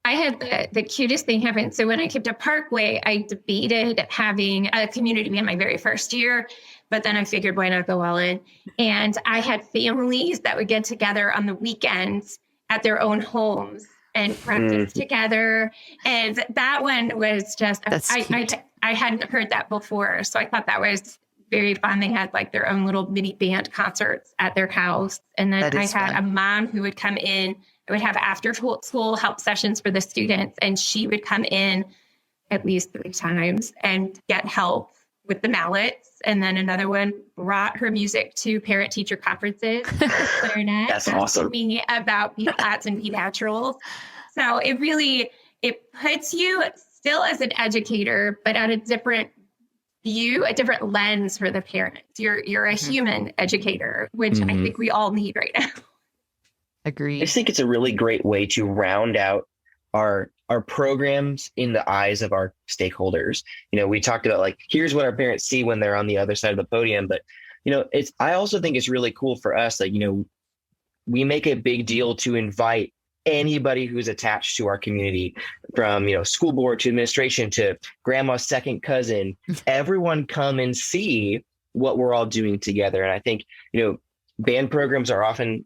I had the cutest thing happen. So when I came to Parkway, I debated having a community band my very first year, but then I figured why not go all in? And I had families that would get together on the weekends at their own homes and practice together. And that one was just, I hadn't heard that before. So I thought that was very fun. They had like their own little mini band concerts at their house. And then I had a mom who would come in. I would have after school help sessions for the students. And she would come in at least 3 times and get help with the mallets. And then another one brought her music to parent teacher conferences. Clarinet. That's awesome. Me about B flats and B naturals. So it puts you still as an educator, but at a different view, a different lens for the parents. You're a human educator, which I think we all need right now. Agreed. I just think it's a really great way to round out our programs in the eyes of our stakeholders. We talked about like, here's what our parents see when they're on the other side of the podium. But, I also think it's really cool for us. Like, we make a big deal to invite anybody who's attached to our community, from, school board to administration to grandma's second cousin, everyone come and see what we're all doing together. And I think, band programs are often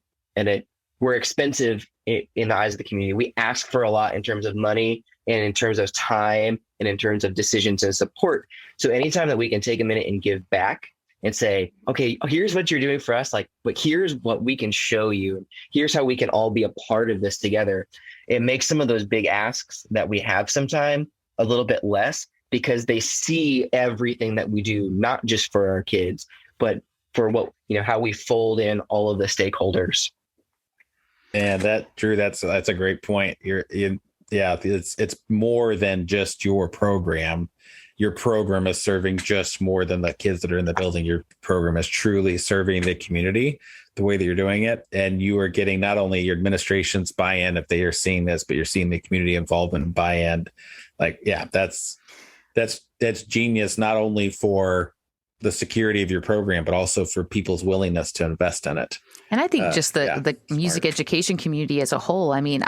we're expensive in the eyes of the community. We ask for a lot in terms of money and in terms of time and in terms of decisions and support. So anytime that we can take a minute and give back and say, okay, here's what you're doing for us. But here's what we can show you. Here's how we can all be a part of this together. It makes some of those big asks that we have sometimes a little bit less, because they see everything that we do, not just for our kids, but for how we fold in all of the stakeholders. And Drew, that's a great point. It's more than just your program. Your program is serving just more than the kids that are in the building. Your program is truly serving the community the way that you're doing it. And you are getting not only your administration's buy-in if they are seeing this, but you're seeing the community involvement and buy-in. That's genius, not only for the security of your program, but also for people's willingness to invest in it. And I think just the music education community as a whole, I mean,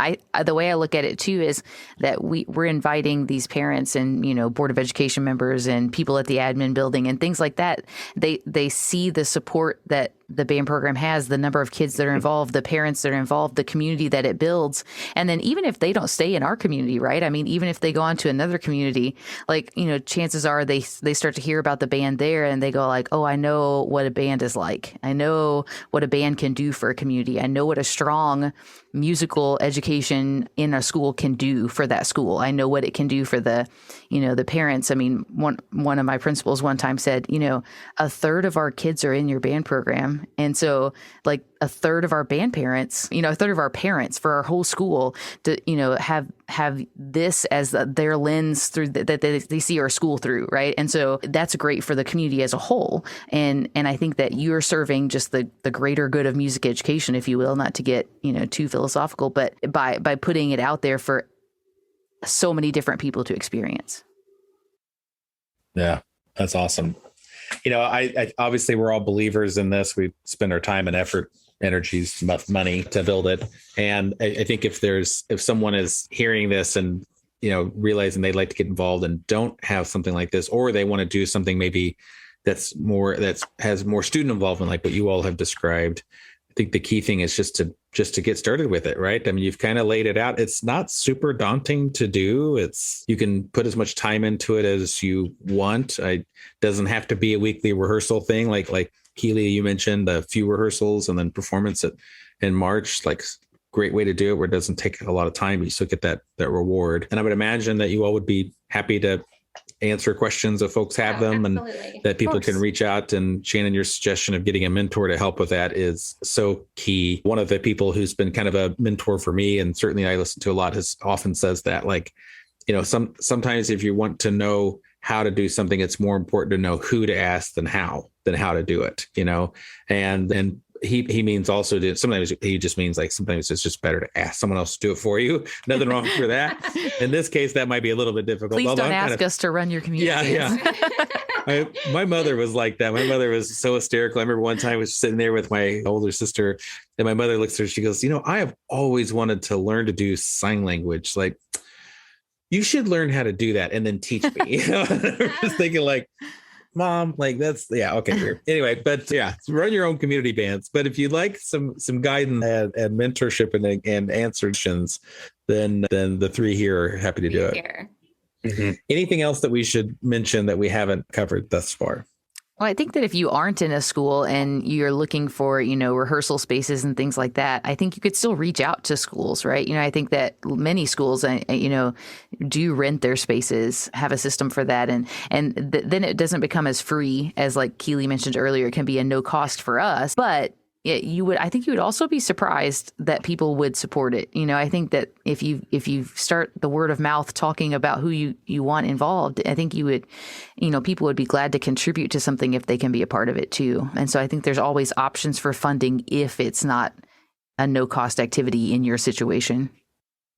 the way I look at it too is that we're inviting these parents and, Board of Education members and people at the admin building and things like that. They see the support that the band program has, the number of kids that are involved, the parents that are involved, the community that it builds. And then even if they don't stay in our community, right? I mean, even if they go on to another community, chances are they start to hear about the band there and they go like, oh, I know what a band is like. I know what a band can do for a community. I know what a strong musical education in a school can do for that school. I know what it can do for the parents. I mean, one of my principals one time said, a third of our kids are in your band program. And so like a third of our band parents, a third of our parents for our whole school to, have this as their lens through that they see our school through. Right. And so that's great for the community as a whole. And I think that you're serving just the greater good of music education, if you will, not to get, too philosophical, but by putting it out there for so many different people to experience. Yeah, that's awesome. I obviously we're all believers in this. We spend our time and effort, energies, money to build it. And I think if someone is hearing this and, realizing they'd like to get involved and don't have something like this, or they want to do something maybe that has more student involvement, like what you all have described, I think the key thing is just to get started with it, right? I mean, you've kind of laid it out. It's not super daunting to do. You can put as much time into it as you want. It doesn't have to be a weekly rehearsal thing. Like Keely, you mentioned a few rehearsals and then performance in March. Like great way to do it where it doesn't take a lot of time, but you still get that reward. And I would imagine that you all would be happy to answer questions if folks have them, absolutely. And that people can reach out. And Shannon, your suggestion of getting a mentor to help with that is so key. One of the people who's been kind of a mentor for me, and certainly I listen to a lot, has often says that, like, you know, sometimes if you want to know how to do something, it's more important to know who to ask than how to do it, you know. And he means also to, sometimes he just means like sometimes it's just better to ask someone else to do it for you. Nothing wrong with that. In this case, that might be a little bit difficult. Please don't ask us to run your community. Yeah. My mother was like that. My mother was so hysterical. I remember one time I was sitting there with my older sister, and my mother looks at her, she goes, you know, I have always wanted to learn to do sign language. Like, you should learn how to do that and then teach me. You know? I was thinking like, Mom, like that's, yeah, okay, weird. Anyway, but yeah, run your own community bands. But if you'd like some guidance and mentorship and answers, then the three here are happy to do it. Mm-hmm. Anything else that we should mention that we haven't covered thus far? Well, I think that if you aren't in a school and you're looking for, you know, rehearsal spaces and things like that, I think you could still reach out to schools, right? You know, I think that many schools, you know, do rent their spaces, have a system for that. And then it doesn't become as free as, like Keely mentioned earlier, it can be a no cost for us. But I think you would also be surprised that people would support it. You know, I think that if you start the word of mouth talking about who you want involved, I think you would, you know, people would be glad to contribute to something if they can be a part of it too. And so I think there's always options for funding if it's not a no cost activity in your situation.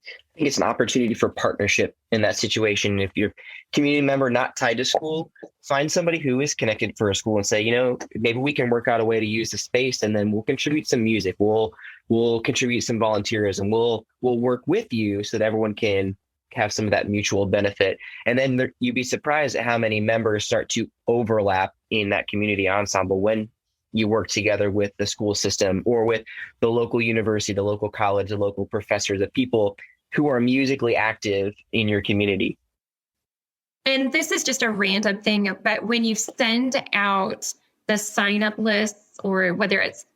I think it's an opportunity for partnership in that situation. If you're a community member not tied to school, find somebody who is connected for a school and say, you know, maybe we can work out a way to use the space, and then we'll contribute some music. We'll contribute some volunteerism. We'll work with you so that everyone can have some of that mutual benefit. And then you'd be surprised at how many members start to overlap in that community ensemble when you work together with the school system or with the local university, the local college, the local professors, the people who are musically active in your community. And this is just a random thing, but when you send out the sign-up lists, or whether it's,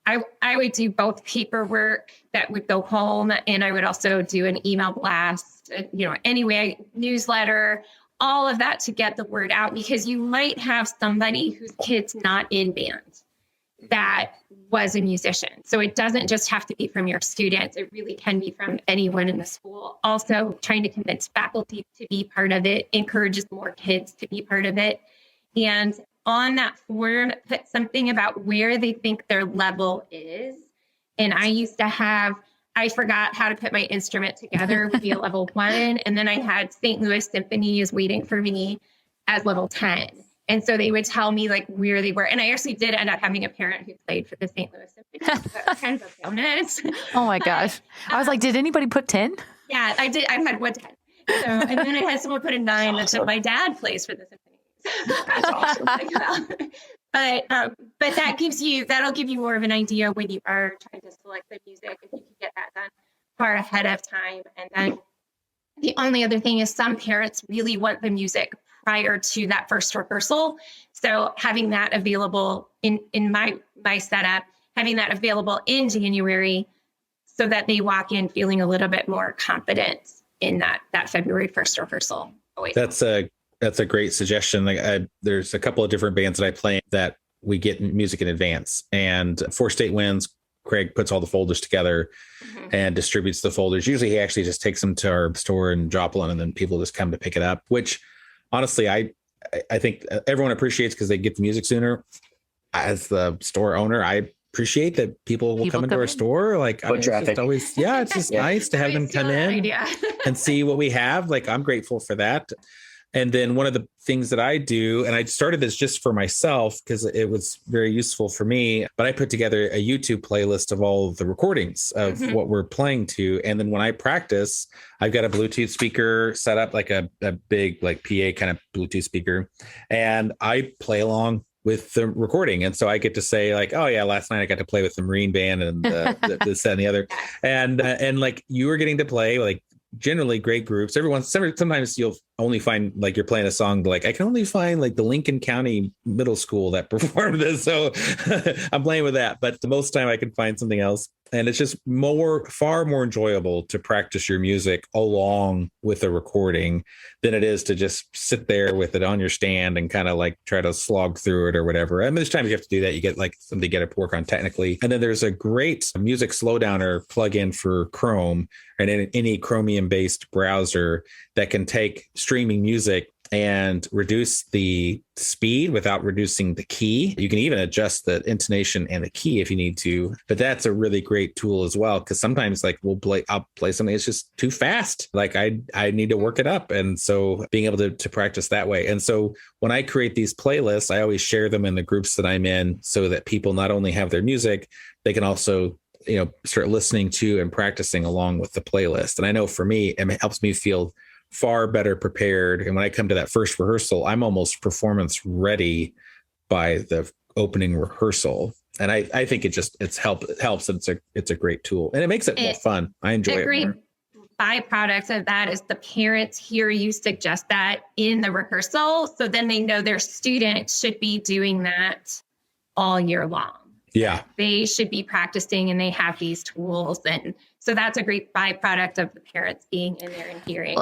I would do both paperwork that would go home, and I would also do an email blast, you know, anyway, newsletter, all of that to get the word out, because you might have somebody whose kid's not in band that was a musician. So it doesn't just have to be from your students. It really can be from anyone in the school. Also, trying to convince faculty to be part of it encourages more kids to be part of it. And on that form, put something about where they think their level is. And I forgot how to put my instrument together would be a level 1. And then I had St. Louis Symphony is waiting for me as level 10. And so they would tell me like where they were. And I actually did end up having a parent who played for the St. Louis Symphony. So that was kind of a bonus. Oh my gosh. I was like, did anybody put 10? Yeah, I did. I had 1 10. So, and then I had someone put a 9 that said my dad plays for the symphony. That's awesome. But that'll give you more of an idea when you are trying to select the music, if you can get that done far ahead of time. And then the only other thing is some parents really want the music prior to that first rehearsal. So having that available in my setup, having that available in January so that they walk in feeling a little bit more confident in that February 1st rehearsal. That's a great suggestion. Like there's a couple of different bands that I play that we get music in advance, and for state wins, Craig puts all the folders together and distributes the folders. Usually he actually just takes them to our store and drop them, and then people just come to pick it up, which honestly, I think everyone appreciates because they get the music sooner. As the store owner, I appreciate that people will come into our store. Like, I mean, it's just nice to have them come in and see what we have. Like, I'm grateful for that. And then one of the things that I do, and I started this just for myself because it was very useful for me, but I put together a YouTube playlist of all of the recordings of what we're playing to. And then when I practice, I've got a Bluetooth speaker set up, like a big, like PA kind of Bluetooth speaker. And I play along with the recording. And so I get to say like, oh yeah, last night I got to play with the Marine band and this and the other. And like you were getting to play like generally great groups. Sometimes you'll only find like you're playing a song like I can only find like the Lincoln County Middle School that performed this. So I'm playing with that. But the most time I can find something else. And it's just far more enjoyable to practice your music along with a recording than it is to just sit there with it on your stand and kind of like try to slog through it or whatever. And this time you have to do that. You get like something to get it to work on technically. And then there's a great music slowdowner plugin for Chrome and any Chromium based browser that can take streaming music and reduce the speed without reducing the key. You can even adjust the intonation and the key if you need to, but that's a really great tool as well. Cause sometimes like I'll play something that's just too fast. Like I need to work it up. And so being able to practice that way. And so when I create these playlists, I always share them in the groups that I'm in so that people not only have their music, they can also start listening to and practicing along with the playlist. And I know for me, it helps me feel far better prepared. And when I come to that first rehearsal, I'm almost performance ready by the opening rehearsal. And I think it helps. It's a great tool and it makes it more fun. I enjoy it. A great byproduct of that is the parents hear you suggest that in the rehearsal. So then they know their student should be doing that all year long. Yeah. They should be practicing and they have these tools. And so that's a great byproduct of the parents being in there and hearing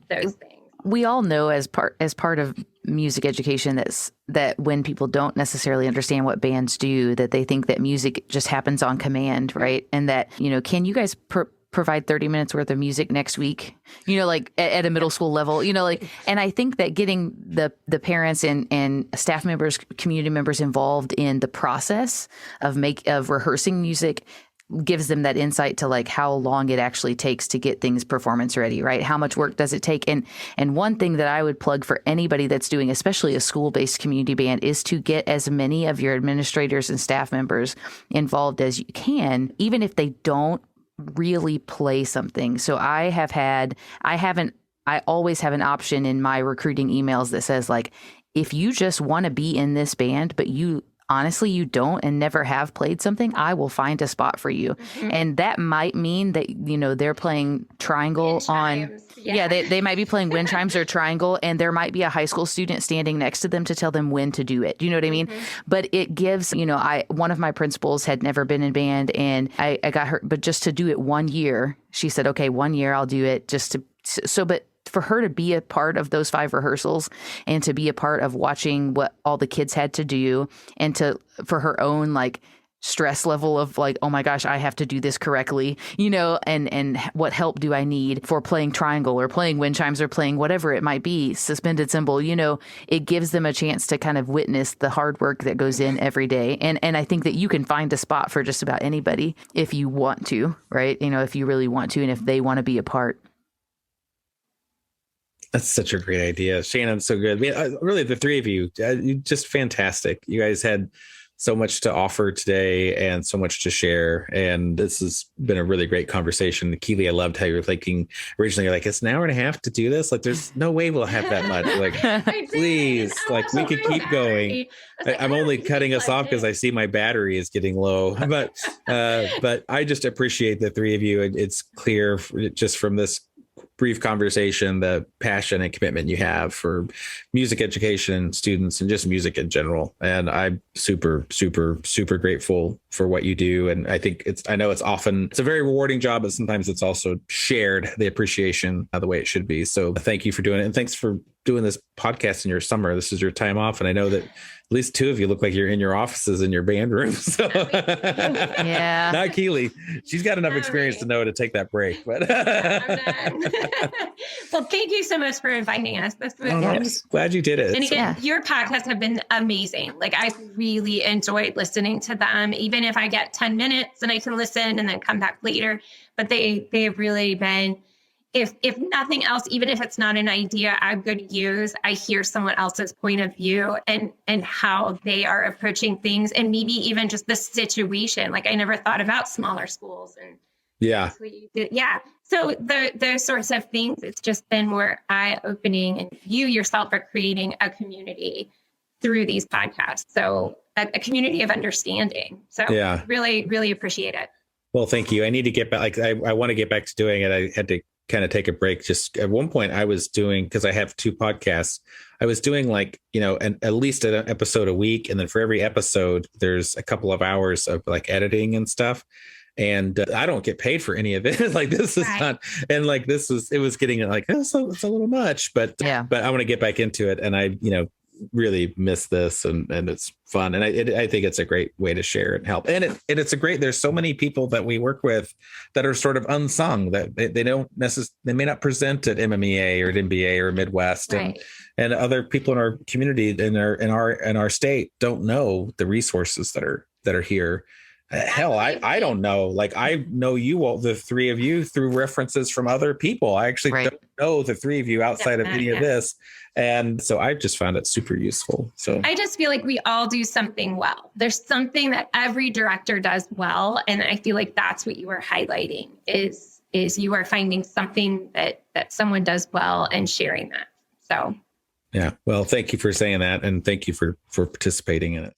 those things. We all know as part of music education that when people don't necessarily understand what bands do, that they think that music just happens on command, right? And that, can you guys provide 30 minutes worth of music next week, like at a middle school level, and I think that getting the parents and staff members, community members involved in the process of rehearsing music gives them that insight to like how long it actually takes to get things performance ready, right? How much work does it take? And one thing that I would plug for anybody that's doing, especially a school-based community band, is to get as many of your administrators and staff members involved as you can, even if they don't really play something. So I always have an option in my recruiting emails that says like, if you just want to be in this band, but you don't and never have played something, I will find a spot for you. Mm-hmm. And that might mean that, they're playing triangle on, they might be playing wind chimes or triangle, and there might be a high school student standing next to them to tell them when to do it. You know what I mean? Mm-hmm. But it gives, one of my principals had never been in band and I got her, but just to do it 1 year, she said, okay, 1 year I'll do it but for her to be a part of those 5 rehearsals and to be a part of watching what all the kids had to do and for her own like stress level of like, oh my gosh, I have to do this correctly, and what help do I need for playing triangle or playing wind chimes or playing whatever it might be, suspended cymbal, it gives them a chance to kind of witness the hard work that goes in every day. And I think that you can find a spot for just about anybody if you want to, right? If you really want to, and if they want to be a part. That's such a great idea. Shannon, so good. Really, the three of you, just fantastic. You guys had so much to offer today and so much to share. And this has been a really great conversation. Keely, I loved how you were thinking originally, you're like, it's an hour and a half to do this. Like, there's no way we'll have that much. Like, please, like we could keep going. I'm only cutting us off because I see my battery is getting low, but I just appreciate the three of you. It's clear just from this brief conversation, the passion and commitment you have for music education students and just music in general. And I'm super, super, super grateful for what you do. And I think I know it's a very rewarding job, but sometimes it's also shared, the appreciation the way it should be. So thank you for doing it. And thanks for doing this podcast in your summer. This is your time off. And I know that at least 2 of you look like you're in your offices in your band room. So yeah, not Keely. She's got enough experience to know to take that break. But well, thank you so much for inviting us. I'm glad you did it. And again, your podcasts have been amazing. Like I've really enjoyed listening to them, even if I get 10 minutes and I can listen and then come back later. But they have really been, if nothing else, even if it's not an idea I'm going to use, I hear someone else's point of view and how they are approaching things, and maybe even just the situation. Like I never thought about smaller schools and So those sorts of things, it's just been more eye-opening, and you yourself are creating a community through these podcasts. So a community of understanding. So really, really appreciate it. Well, thank you. I need to get back. Like I want to get back to doing it. I had to kind of take a break. Just at one point I was doing, because I have 2 podcasts, I was doing like, at least an episode a week. And then for every episode, there's a couple of hours of like editing and stuff. And I don't get paid for any of it. Like this is not, and like it was getting like, it's a little much, but I want to get back into it. And I, really miss this, and it's fun. And I think it's a great way to share and help. And it's there's so many people that we work with that are sort of unsung, that they don't necessarily, they may not present at MMEA or at MBA or Midwest. Right. And other people in our community, in our state, don't know the resources that are here. Hell, I don't know. Like, I know you all, the 3 of you, through references from other people. I actually don't know the 3 of you outside of any of this. And so I've just found it super useful. So I just feel like we all do something well. There's something that every director does well. And I feel like that's what you are highlighting is you are finding something that someone does well and sharing that. So yeah. Well, thank you for saying that. And thank you for participating in it.